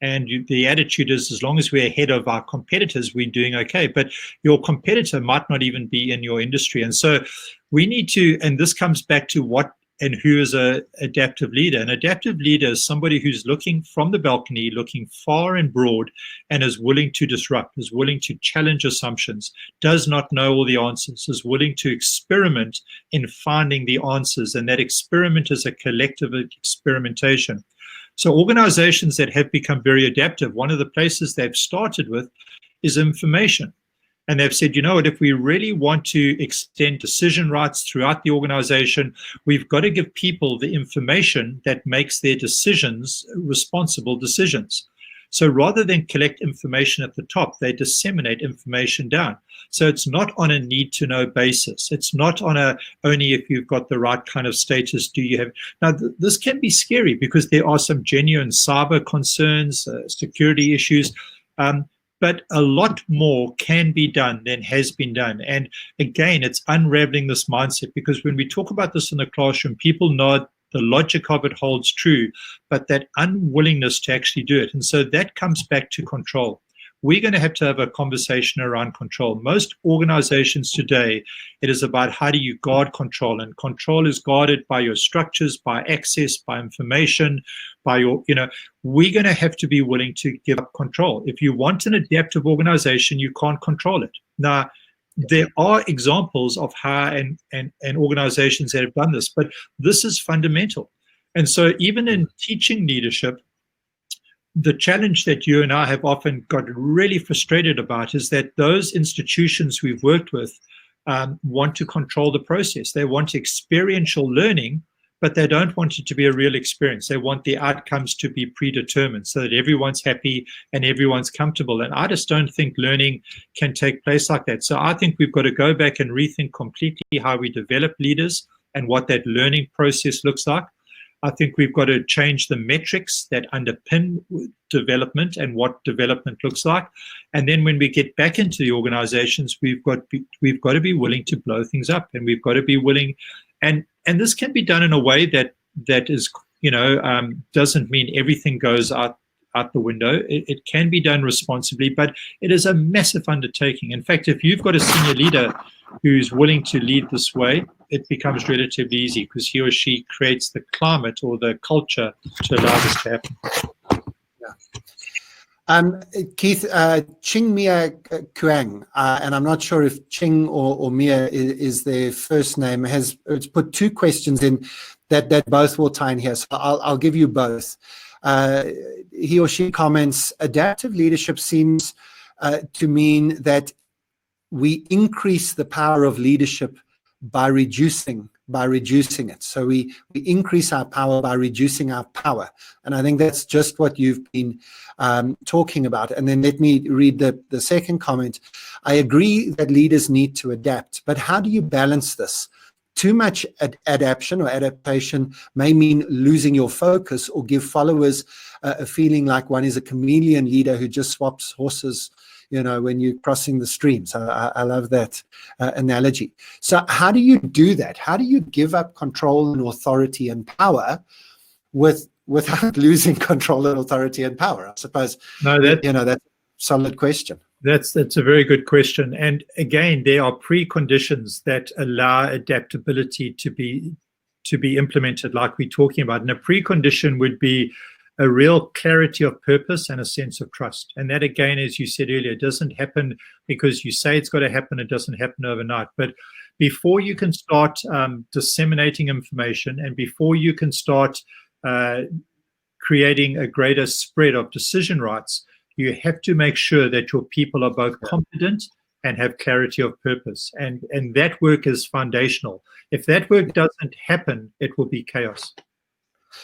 And the attitude is, as long as we're ahead of our competitors, we're doing okay. But your competitor might not even be in your industry. And so we need to, and this comes back to what and who is an adaptive leader. An adaptive leader is somebody who's looking from the balcony, looking far and broad, and is willing to disrupt, is willing to challenge assumptions, does not know all the answers, is willing to experiment in finding the answers. And that experiment is a collective experimentation. So organizations that have become very adaptive, one of the places they've started with is information. And they've said, you know what, if we really want to extend decision rights throughout the organization, we've got to give people the information that makes their decisions responsible decisions. So rather than collect information at the top, they disseminate information down. So it's not on a need to know basis. It's not on a only if you've got the right kind of status do you have. Now, this can be scary because there are some genuine cyber concerns, security issues. But a lot more can be done than has been done. And again, it's unraveling this mindset, because when we talk about this in the classroom, people know the logic of it holds true, but that unwillingness to actually do it. And so that comes back to control. We're going to have a conversation around control. Most organizations today, it is about how do you guard control, and control is guarded by your structures, by access, by information, by your, we're going to have to be willing to give up control. If you want an adaptive organization, you can't control it. Now, there are examples of how and organizations that have done this, but this is fundamental. And so even in teaching leadership, the challenge that you and I have often got really frustrated about is that those institutions we've worked with want to control the process. They want experiential learning, but they don't want it to be a real experience. They want the outcomes to be predetermined so that everyone's happy and everyone's comfortable. And I just don't think learning can take place like that. So I think we've got to go back and rethink completely how we develop leaders and what that learning process looks like. I think we've got to change the metrics that underpin development and what development looks like. And then when we get back into the organizations, we've got to be willing to blow things up, and we've got to be willing. And this can be done in a way that is, doesn't mean everything goes out the window. It can be done responsibly, but it is a massive undertaking. In fact, if you've got a senior leader who's willing to lead this way, it becomes relatively easy because he or she creates the climate or the culture to allow this to happen. Yeah. Keith, Ching Mia Kuang, and I'm not sure if Ching or Mia is their first name, it's put two questions in that both will tie in here. So I'll give you both. He or she comments, adaptive leadership seems to mean that we increase the power of leadership by reducing it. So we increase our power by reducing our power. And I think that's just what you've been talking about. And then let me read the second comment. I agree that leaders need to adapt, but how do you balance this? Too much adaptation or adaptation may mean losing your focus or give followers a feeling like one is a chameleon leader who just swaps horses, when you're crossing the stream. So I love that analogy. So how do you do that? How do you give up control and authority and power without losing control and authority and power? I suppose, that's a solid question. That's a very good question. And again, there are preconditions that allow adaptability to be implemented, like we're talking about. And a precondition would be a real clarity of purpose and a sense of trust. And that, again, as you said earlier, doesn't happen because you say it's got to happen. It doesn't happen overnight. But before you can start disseminating information, and before you can start creating a greater spread of decision rights, you have to make sure that your people are both competent and have clarity of purpose. And that work is foundational. If that work doesn't happen, it will be chaos.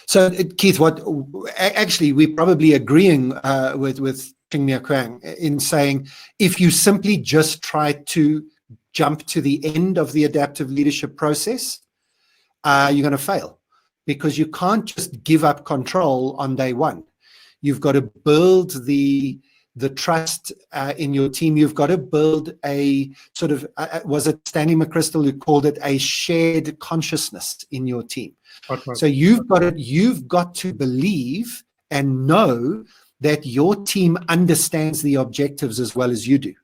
So, Keith, we're probably agreeing with Ching Mia Kuang in saying if you simply just try to jump to the end of the adaptive leadership process, you're going to fail, because you can't just give up control on day one. You've got to build the the trust in your team. You've got to build a sort of, was it Stanley McChrystal who called it a shared consciousness in your team? So you've got to believe and know that your team understands the objectives as well as you do.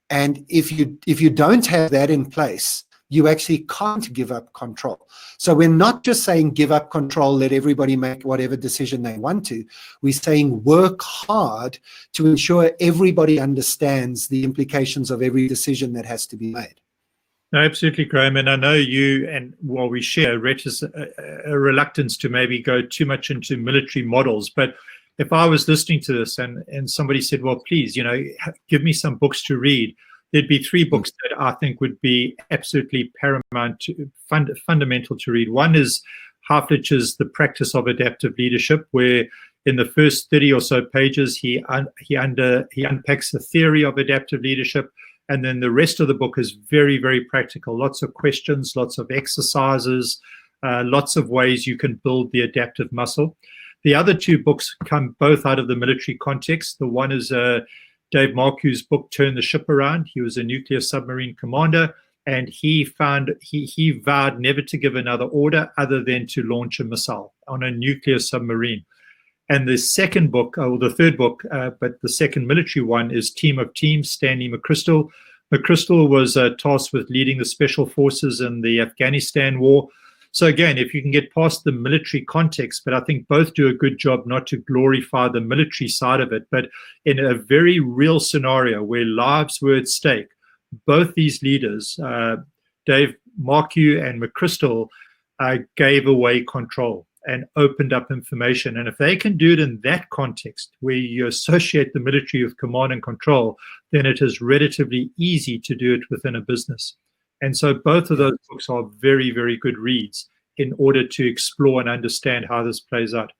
And if you don't have that in place, you actually can't give up control. So we're not just saying give up control, let everybody make whatever decision they want to. We're saying work hard to ensure everybody understands the implications of every decision that has to be made. No, absolutely, Graeme. And I know you and while we share a reluctance to maybe go too much into military models, but if I was listening to this and somebody said, well, please, give me some books to read, there'd be 3 books that I think would be absolutely paramount, fundamental to read. One is Halflich's The Practice of Adaptive Leadership, where in the first 30 or so pages, he unpacks the theory of adaptive leadership. And then the rest of the book is very, very practical. Lots of questions, lots of exercises, lots of ways you can build the adaptive muscle. The other 2 books come both out of the military context. The one is Dave Marque's book, Turn the Ship Around. He was a nuclear submarine commander, and he vowed never to give another order other than to launch a missile on a nuclear submarine. And the second book, or the third book, but the second military one is Team of Teams, Stanley McChrystal. McChrystal was tasked with leading the special forces in the Afghanistan war. So again, if you can get past the military context, but I think both do a good job not to glorify the military side of it, but in a very real scenario where lives were at stake, both these leaders, Dave Marque and McChrystal, gave away control and opened up information. And if they can do it in that context, where you associate the military with command and control, then it is relatively easy to do it within a business. And so both of those books are very, very good reads in order to explore and understand how this plays out.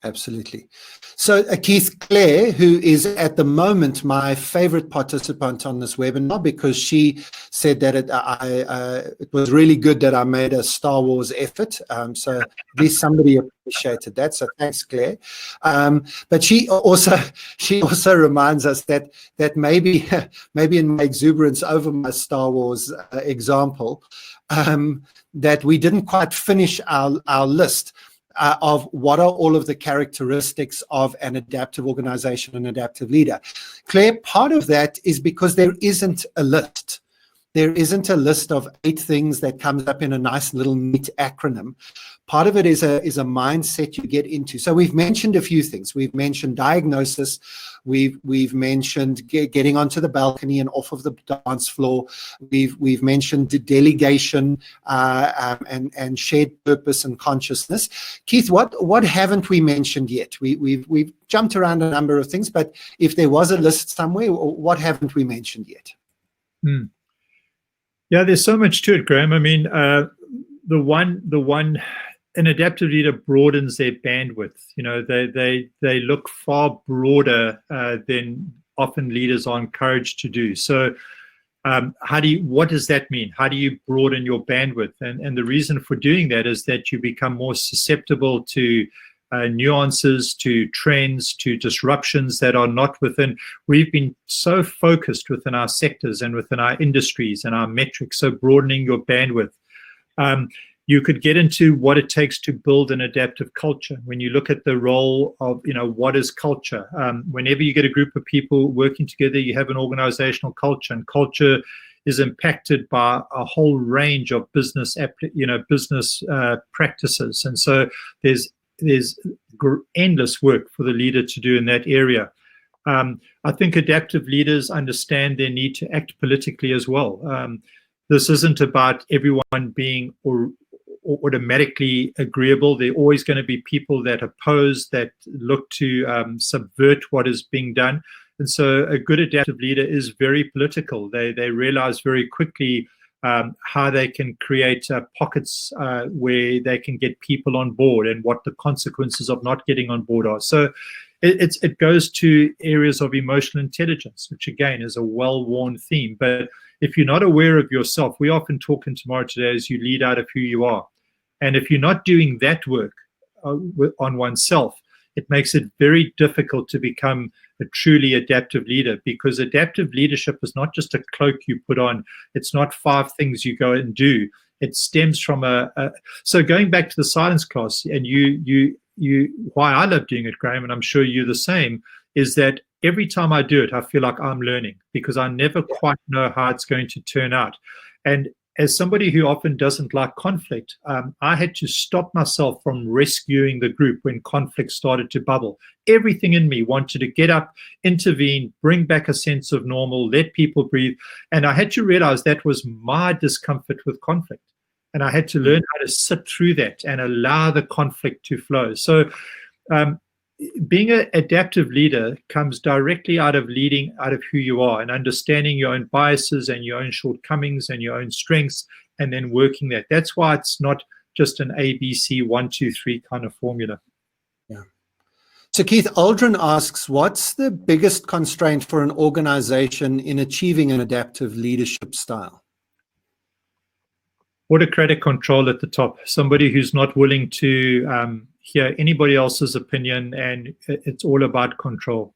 Absolutely. So Keith, Claire, who is at the moment my favorite participant on this webinar, because she said that it was really good that I made a Star Wars effort. So at least somebody appreciated that. So thanks, Claire. But she also reminds us that maybe in my exuberance over my Star Wars example, that we didn't quite finish our list of what are all of the characteristics of an adaptive organization and adaptive leader. Claire, part of that is because there isn't a list. There isn't a list of 8 things that comes up in a nice little neat acronym. Part of it is a mindset you get into. So we've mentioned a few things. We've mentioned diagnosis. We've mentioned getting onto the balcony and off of the dance floor. We've mentioned delegation and shared purpose and consciousness. Keith, what haven't we mentioned yet? We've jumped around a number of things, but if there was a list somewhere, what haven't we mentioned yet? Yeah, there's so much to it, Graeme. I mean, an adaptive leader broadens their bandwidth. They look far broader than often leaders are encouraged to do. So what does that mean? How do you broaden your bandwidth? And the reason for doing that is that you become more susceptible to nuances, to trends, to disruptions that are not within. We've been so focused within our sectors and within our industries and our metrics, so broadening your bandwidth. You could get into what it takes to build an adaptive culture. When you look at the role of, what is culture? Whenever you get a group of people working together, you have an organizational culture, and culture is impacted by a whole range of business practices. And so there's endless work for the leader to do in that area. I think adaptive leaders understand their need to act politically as well. This isn't about everyone being automatically agreeable. There are always going to be people that oppose, that look to subvert what is being done. And so a good adaptive leader is very political. They realize very quickly how they can create pockets where they can get people on board and what the consequences of not getting on board are. So it goes to areas of emotional intelligence, which again is a well-worn theme. But if you're not aware of yourself, we often talk in Tomorrow Today as you lead out of who you are. And if you're not doing that work on oneself, it makes it very difficult to become a truly adaptive leader, because adaptive leadership is not just a cloak you put on. It's not 5 things you go and do. It stems from so going back to the silence class, and why I love doing it, Graeme, and I'm sure you're the same, is that every time I do it, I feel like I'm learning, because I never quite know how it's going to turn out. And as somebody who often doesn't like conflict, I had to stop myself from rescuing the group when conflict started to bubble. Everything in me wanted to get up, intervene, bring back a sense of normal, let people breathe. And I had to realize that was my discomfort with conflict. And I had to learn how to sit through that and allow the conflict to flow. So being an adaptive leader comes directly out of leading out of who you are and understanding your own biases and your own shortcomings and your own strengths, and then working that. That's why it's not just an ABC 1, 2, 3 kind of formula. Yeah. So Keith, Aldrin asks, what's the biggest constraint for an organization in achieving an adaptive leadership style? Autocratic control at the top. Somebody who's not willing to hear anybody else's opinion, and it's all about control.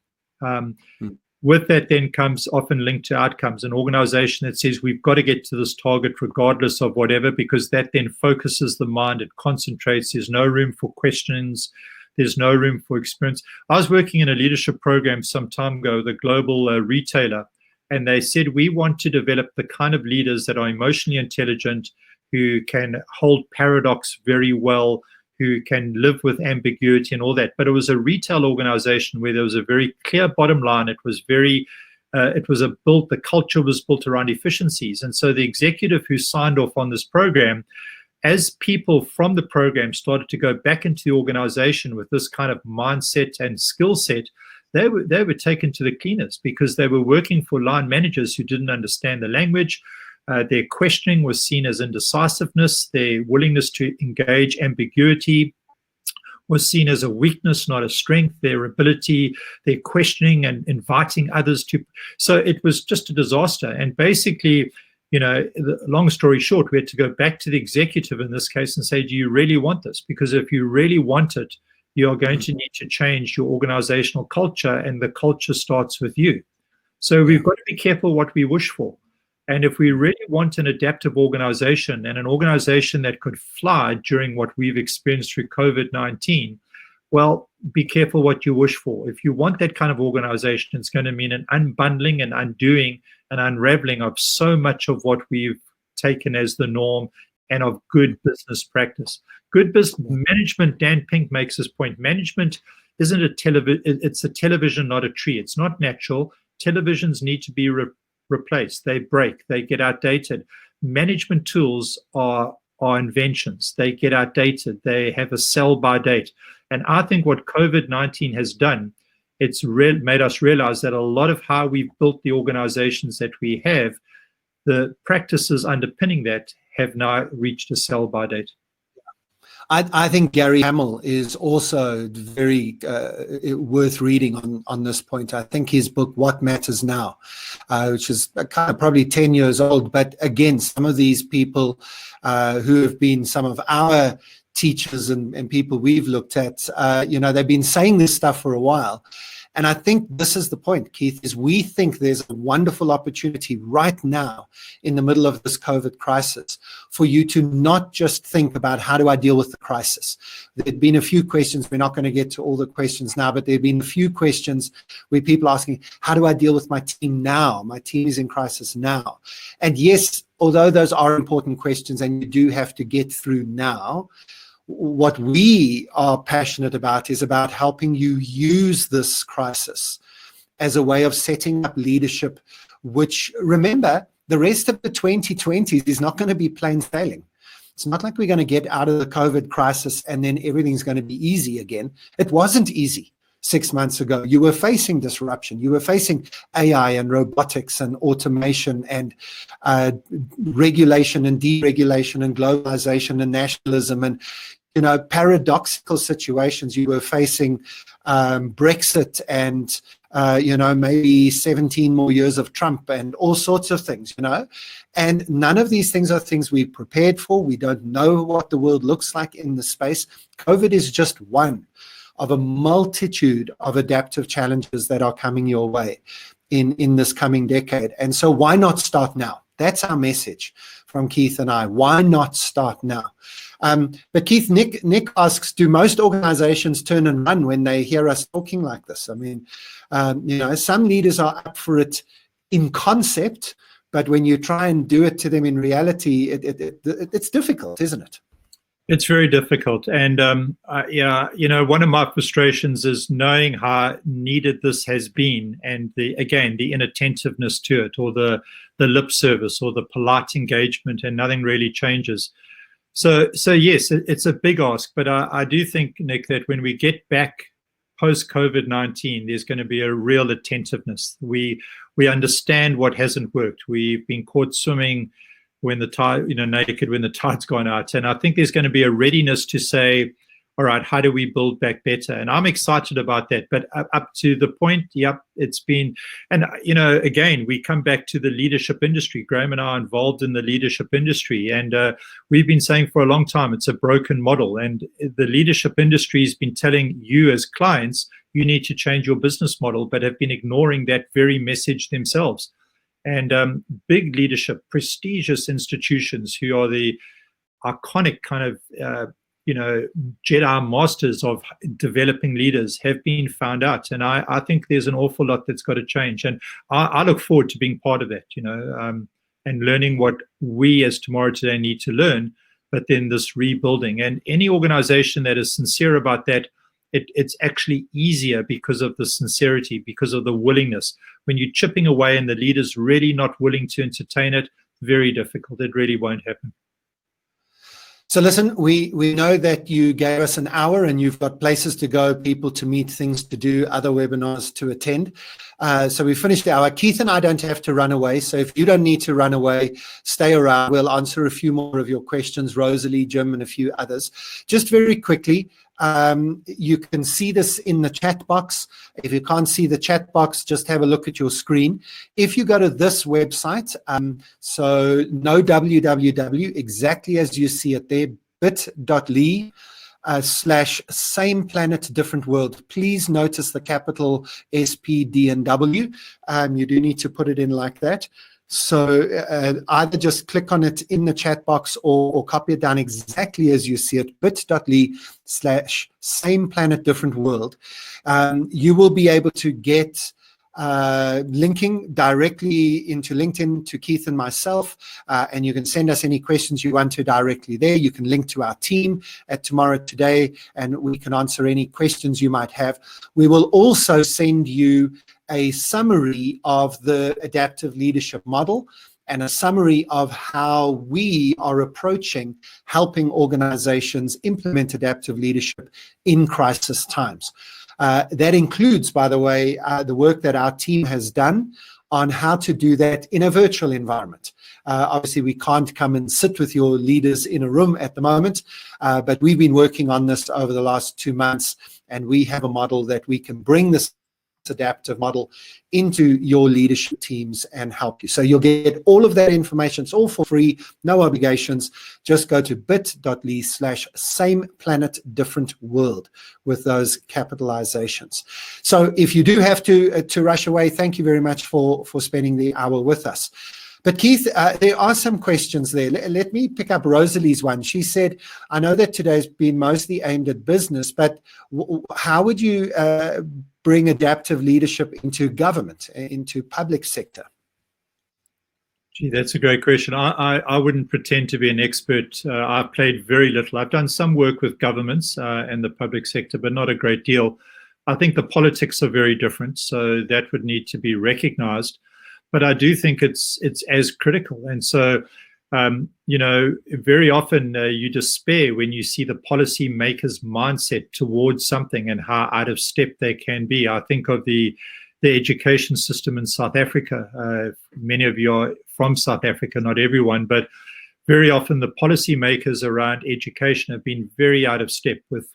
With that then comes often linked to outcomes. An organization that says we've got to get to this target regardless of whatever, because that then focuses the mind, it concentrates, there's no room for questions, there's no room for experience. I was working in a leadership program some time ago, the global retailer, and they said we want to develop the kind of leaders that are emotionally intelligent, who can hold paradox very well, who can live with ambiguity and all that. But it was a retail organization where there was a very clear bottom line. It was the culture was built around efficiencies. And so the executive who signed off on this program, as people from the program started to go back into the organization with this kind of mindset and skill set, they were taken to the cleaners, because they were working for line managers who didn't understand the language. Their questioning was seen as indecisiveness. Their willingness to engage ambiguity was seen as a weakness, not a strength. Their ability, their questioning and inviting others to. So it was just a disaster. And basically, long story short, we had to go back to the executive in this case and say, do you really want this? Because if you really want it, you are going to need to change your organizational culture, and the culture starts with you. So we've got to be careful what we wish for. And if we really want an adaptive organization, and an organization that could fly during what we've experienced through COVID-19, well, be careful what you wish for. If you want that kind of organization, it's going to mean an unbundling and undoing and unraveling of so much of what we've taken as the norm and of good business practice. Good business management, Dan Pink makes this point. Management isn't it's a television, not a tree. It's not natural. Televisions need to be replaced. They break, they get outdated. Management tools are inventions. They get outdated. They have a sell-by date. And I think what COVID-19 has done, it's made us realize that a lot of how we've built the organizations that we have, the practices underpinning that have now reached a sell-by date. I think Gary Hamel is also very worth reading on this point. I think his book, What Matters Now, which is kind of probably 10 years old, but again, some of these people who have been some of our teachers and people we've looked at, they've been saying this stuff for a while. And I think this is the point, Keith, is we think there's a wonderful opportunity right now in the middle of this COVID crisis for you to not just think about how do I deal with the crisis. There've been a few questions, we're not going to get to all the questions now, but there've been a few questions where people are asking, how do I deal with my team now? My team is in crisis now. And yes, although those are important questions and you do have to get through now, what we are passionate about is about helping you use this crisis as a way of setting up leadership, which, remember, the rest of the 2020s is not going to be plain sailing. It's not like we're going to get out of the COVID crisis and then everything's going to be easy again. It wasn't easy 6 months ago. You were facing disruption. You were facing AI and robotics and automation and regulation and deregulation and globalization and nationalism and paradoxical situations. You were facing Brexit and maybe 17 more years of Trump and all sorts of things, and none of these things are things we prepared for. We don't know what the world looks like in the space. COVID is just one of a multitude of adaptive challenges that are coming your way in this coming decade. And so why not start now? That's our message from Keith and I. Why not start now? But Keith, Nick asks, do most organizations turn and run when they hear us talking like this? I mean, some leaders are up for it in concept, but when you try and do it to them in reality, it's difficult, isn't it? It's very difficult. And, one of my frustrations is knowing how needed this has been, and the inattentiveness to it, or the lip service, or the polite engagement, and nothing really changes. So yes, it's a big ask, but I do think, Nick, that when we get back post-COVID-19, there's going to be a real attentiveness. We understand what hasn't worked. We've been caught swimming when the tide, naked when the tide's gone out. And I think there's going to be a readiness to say, all right, how do we build back better? And I'm excited about that. But up to the point, it's been, and again, we come back to the leadership industry. Graeme and I are involved in the leadership industry, and we've been saying for a long time it's a broken model. And the leadership industry has been telling you as clients, you need to change your business model, but have been ignoring that very message themselves. And big leadership, prestigious institutions who are the iconic kind of Jedi masters of developing leaders have been found out. And I think there's an awful lot that's got to change. And I look forward to being part of that, and learning what we as Tomorrow Today need to learn, but then this rebuilding. And any organization that is sincere about that, it's actually easier because of the sincerity, because of the willingness. When you're chipping away and the leader's really not willing to entertain it, very difficult. It really won't happen. So listen, we know that you gave us an hour and you've got places to go, people to meet, things to do, other webinars to attend. So we finished the hour. Keith and I don't have to run away. So if you don't need to run away, stay around. We'll answer a few more of your questions, Rosalie, Jim, and a few others. Just very quickly, you can see this in the chat box. If you can't see the chat box, just have a look at your screen. If you go to this website, so no www, exactly as you see it there, bit.ly /same planet different world. Please notice the capital S, P, D, and W. You do need to put it in like that. So either just click on it in the chat box or copy it down exactly as you see it, bit.ly /same planet different world. You will be able to get linking directly into LinkedIn to Keith and myself, and you can send us any questions you want to directly there. You can link to our team at Tomorrow Today, and we can answer any questions you might have. We will also send you a summary of the adaptive leadership model and a summary of how we are approaching helping organizations implement adaptive leadership in crisis times. That includes, by the way, the work that our team has done on how to do that in a virtual environment. Obviously, we can't come and sit with your leaders in a room at the moment, but we've been working on this over the last 2 months, and we have a model that we can bring this adaptive model into your leadership teams and help you. So you'll get all of that information. It's all for free, no obligations. Just go to bit.ly /same planet different world with those capitalizations. So if you do have to rush away, thank you very much for spending the hour with us. But Keith, there are some questions there. Let me pick up Rosalie's one. She said, I know that today's been mostly aimed at business, but how would you bring adaptive leadership into government, into public sector? Gee, that's a great question. I wouldn't pretend to be an expert. I've played very little. I've done some work with governments and the public sector, but not a great deal. I think the politics are very different, so that would need to be recognized. But I do think it's as critical. And so, very often you despair when you see the policymakers' mindset towards something and how out of step they can be. I think of the education system in South Africa. Many of you are from South Africa, not everyone, but very often the policymakers around education have been very out of step with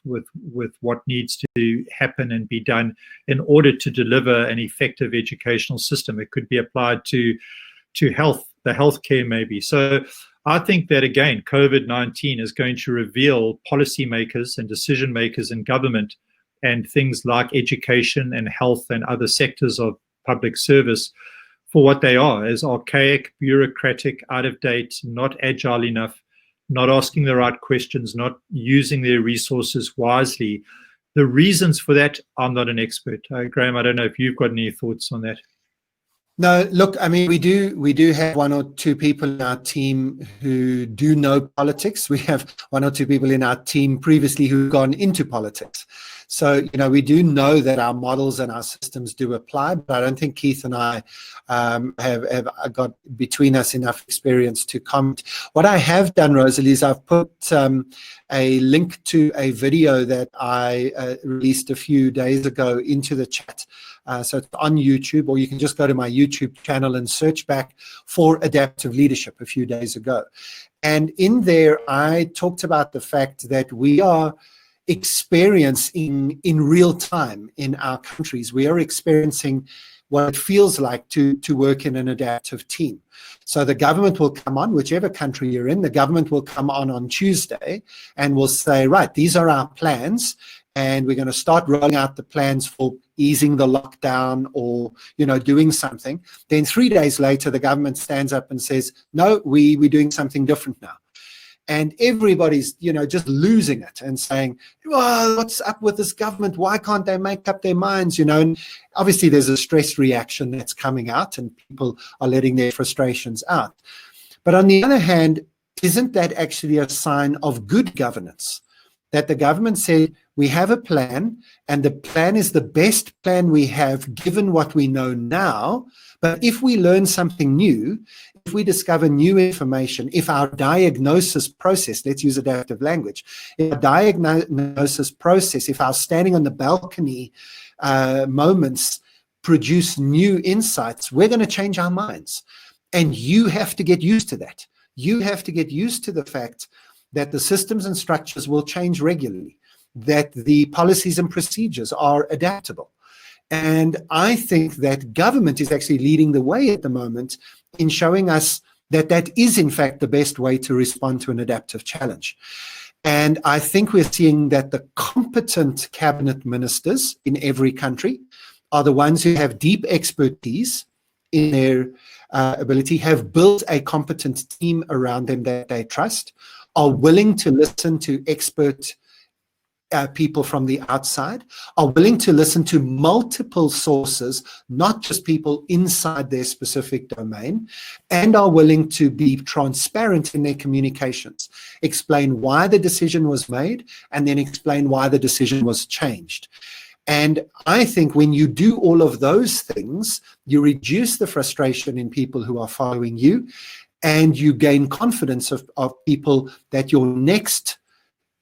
what needs to happen and be done in order to deliver an effective educational system. It could be applied to health, the healthcare maybe. So I think that, again, COVID-19 is going to reveal policymakers and decision makers in government and things like education and health and other sectors of public service for what they are, as archaic, bureaucratic, out of date, not agile enough, not asking the right questions, not using their resources wisely. The reasons for that, I'm not an expert. Graeme, I don't know if you've got any thoughts on that. No, look, I mean, we do have one or two people in our team who do know politics. We have one or two people in our team previously who've gone into politics. So, we do know that our models and our systems do apply, but I don't think Keith and I have got between us enough experience to comment. What I have done, Rosalie, is I've put a link to a video that I released a few days ago into the chat. So it's on YouTube, or you can just go to my YouTube channel and search back for adaptive leadership a few days ago. And in there, I talked about the fact that we are experiencing in real time in our countries, we are experiencing what it feels like to work in an adaptive team. So the government will come on, whichever country you're in, the government will come on Tuesday and will say, right, these are our plans, and we're going to start rolling out the plans for easing the lockdown or, doing something. Then 3 days later, the government stands up and says, no, we're doing something different now. And everybody's, just losing it and saying, well, what's up with this government? Why can't they make up their minds? And obviously there's a stress reaction that's coming out and people are letting their frustrations out. But on the other hand, isn't that actually a sign of good governance? That the government said, we have a plan, and the plan is the best plan we have given what we know now. But if we learn something new, if we discover new information, if our diagnosis process, let's use adaptive language, if our diagnosis process, if our standing on the balcony moments produce new insights, we're going to change our minds. And you have to get used to that. You have to get used to the fact that the systems and structures will change regularly, that the policies and procedures are adaptable. And I think that government is actually leading the way at the moment in showing us that that is, in fact, the best way to respond to an adaptive challenge. And I think we're seeing that the competent cabinet ministers in every country are the ones who have deep expertise in their ability, have built a competent team around them that they trust, are willing to listen to expert people from the outside, are willing to listen to multiple sources, not just people inside their specific domain, and are willing to be transparent in their communications, explain why the decision was made, and then explain why the decision was changed. And I think when you do all of those things, you reduce the frustration in people who are following you, and you gain confidence of people that your next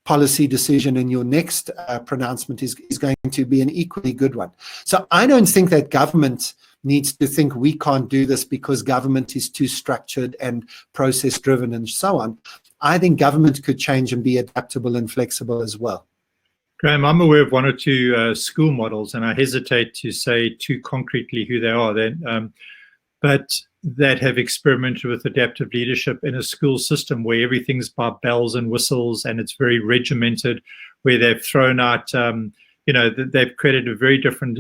policy decision and your next pronouncement is going to be an equally good one. So I don't think that government needs to think we can't do this because government is too structured and process driven and so on. I think government could change and be adaptable and flexible as well. Graeme, I'm aware of one or two school models, and I hesitate to say too concretely who they are then, but that have experimented with adaptive leadership in a school system where everything's by bells and whistles and it's very regimented, where they've thrown out, they've created a very different,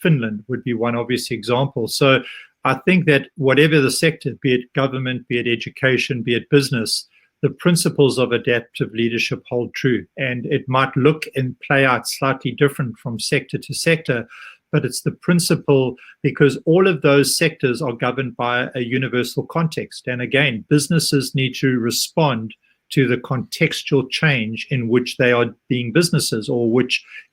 Finland would be one obvious example. So I think that whatever the sector, be it government, be it education, be it business, the principles of adaptive leadership hold true. And it might look and play out slightly different from sector to sector, but it's the principle, because all of those sectors are governed by a universal context. And again, businesses need to respond to the contextual change in which they are being businesses, or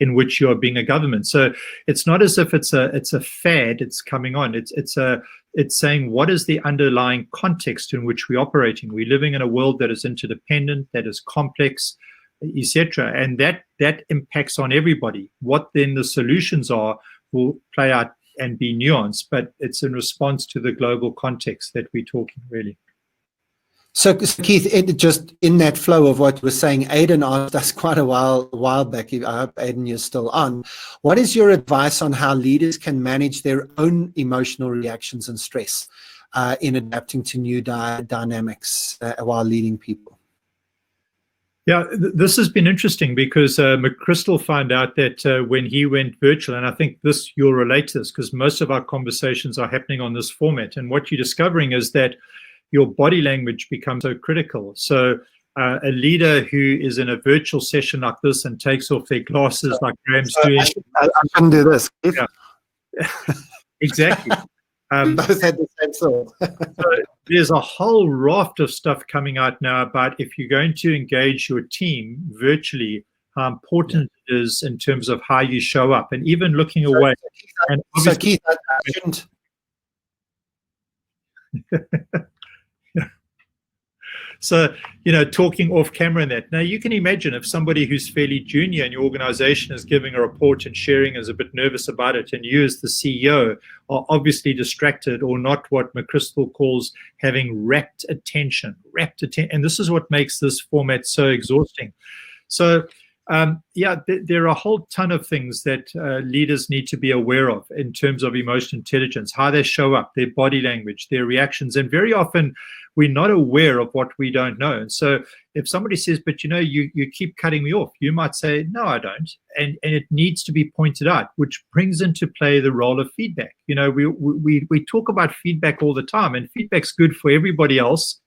in which you are being a government. So it's not as if it's a fad it's coming on. It's saying, what is the underlying context in which we're operating? We're living in a world that is interdependent, that is complex, etc. And that impacts on everybody. What then the solutions are will play out and be nuanced, but it's in response to the global context that we're talking, really. So Keith, just in that flow of what we're saying, Aidan asked us quite a while back, I hope Aidan you're still on, what is your advice on how leaders can manage their own emotional reactions and stress in adapting to new dynamics while leading people? Yeah, this has been interesting because McChrystal found out that when he went virtual, and I think you'll relate to this because most of our conversations are happening on this format. And what you're discovering is that your body language becomes so critical. So a leader who is in a virtual session like this and takes off their glasses like Graham's doing. I can do this. Yeah, exactly. We both had the same thought. So there's a whole raft of stuff coming out now about if you're going to engage your team virtually, how important it is in terms of how you show up and even looking away. So Keith, I shouldn't. So, talking off camera and that. Now, you can imagine if somebody who's fairly junior in your organization is giving a report and sharing is a bit nervous about it, and you as the CEO are obviously distracted or not what McChrystal calls having rapt attention. And this is what makes this format so exhausting. So, there are a whole ton of things that leaders need to be aware of in terms of emotional intelligence, how they show up, their body language, their reactions. And very often we're not aware of what we don't know. And so if somebody says, but you keep cutting me off, you might say, no, I don't. And it needs to be pointed out, which brings into play the role of feedback. We talk about feedback all the time, and feedback's good for everybody else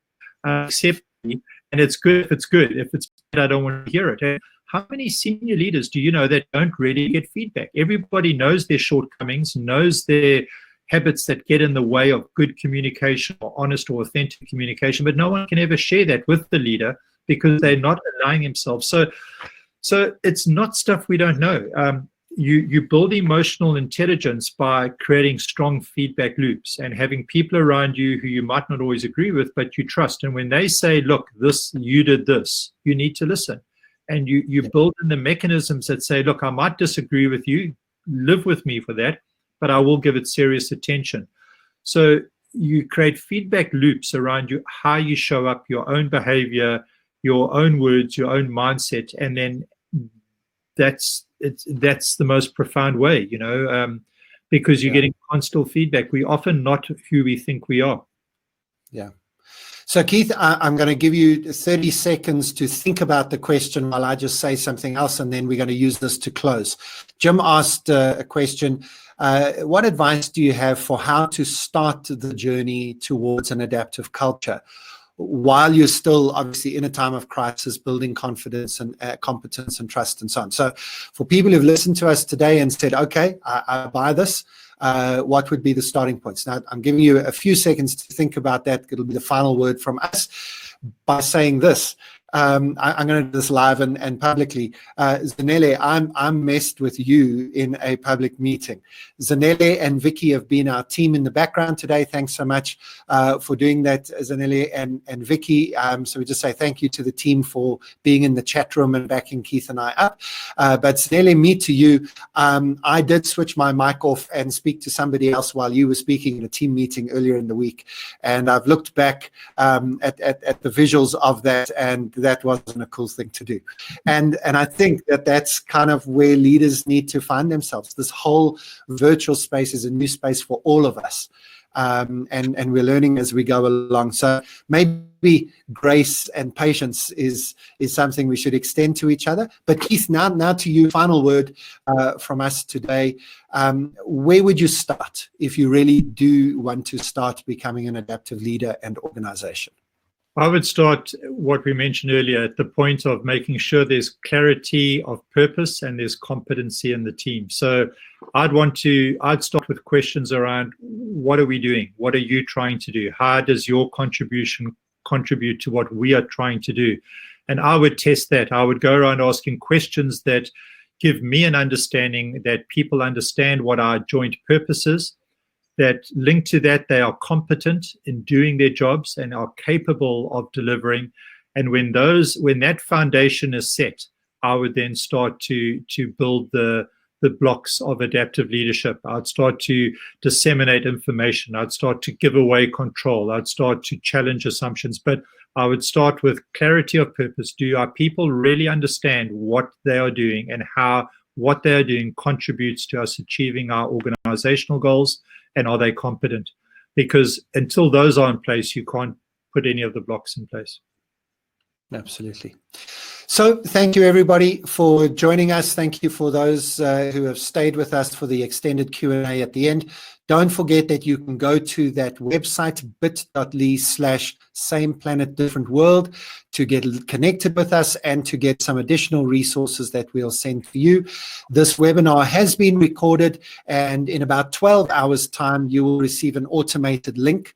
except me. And it's good if it's good. If it's bad, I don't want to hear it. And how many senior leaders do you know that don't really get feedback? Everybody knows their shortcomings, knows their habits that get in the way of good communication or honest or authentic communication, but no one can ever share that with the leader because they're not allowing themselves. So it's not stuff we don't know. You build emotional intelligence by creating strong feedback loops and having people around you who you might not always agree with, but you trust. And when they say, look, you did this, you need to listen. And you build in the mechanisms that say, look, I might disagree with you, live with me for that, but I will give it serious attention. So you create feedback loops around you, how you show up, your own behavior, your own words, your own mindset, and then that's the most profound way, because you're getting constant feedback. We're often not who we think we are. Yeah. So, Keith, I'm going to give you 30 seconds to think about the question while I just say something else, and then we're going to use this to close. Jim asked a question. What advice do you have for how to start the journey towards an adaptive culture while you're still obviously in a time of crisis, building confidence and competence and trust and so on? So for people who've listened to us today and said, okay, I buy this, what would be the starting points? Now, I'm giving you a few seconds to think about that. It'll be the final word from us by saying this. I'm going to do this live and publicly. Zanele, I'm messed with you in a public meeting. Zanele and Vicky have been our team in the background today. Thanks so much for doing that, Zanele and Vicky. So we just say thank you to the team for being in the chat room and backing Keith and I up. But Zanele, me to you, I did switch my mic off and speak to somebody else while you were speaking in a team meeting earlier in the week. And I've looked back at the visuals of that, and that wasn't a cool thing to do. And I think that's kind of where leaders need to find themselves. This whole virtual space is a new space for all of us. And we're learning as we go along. So maybe grace and patience is something we should extend to each other. But Keith, now to you, final word from us today. Where would you start if you really do want to start becoming an adaptive leader and organization? I would start what we mentioned earlier at the point of making sure there's clarity of purpose and there's competency in the team. So I'd start with questions around what are we doing? What are you trying to do? How does your contribution contribute to what we are trying to do? And I would test that. I would go around asking questions that give me an understanding that people understand what our joint purpose is, that link to that they are competent in doing their jobs and are capable of delivering. And when that foundation is set, I would then start to build the blocks of adaptive leadership. I'd start to disseminate information. I'd start to give away control. I'd start to challenge assumptions. But I would start with clarity of purpose. Do our people really understand what they are doing and how what they are doing contributes to us achieving our organizational goals? And are they competent? Because until those are in place, you can't put any of the blocks in place. Absolutely. So thank you, everybody, for joining us. Thank you for those who have stayed with us for the extended Q&A at the end. Don't forget that you can go to that website, bit.ly/same planet, different world, to get connected with us and to get some additional resources that we'll send to you. This webinar has been recorded, and in about 12 hours' time, you will receive an automated link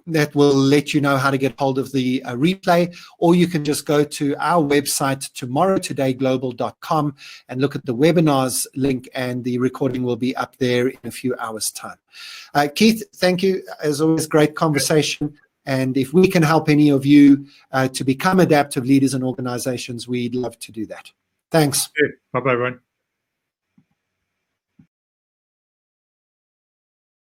that will let you know how to get hold of the replay, or you can just go to our website, TomorrowTodayGlobal.com, and look at the webinars link, and the recording will be up there in a few hours' time. Keith, thank you. As always, great conversation. And if we can help any of you to become adaptive leaders in organizations, we'd love to do that. Thanks. Bye-bye, everyone.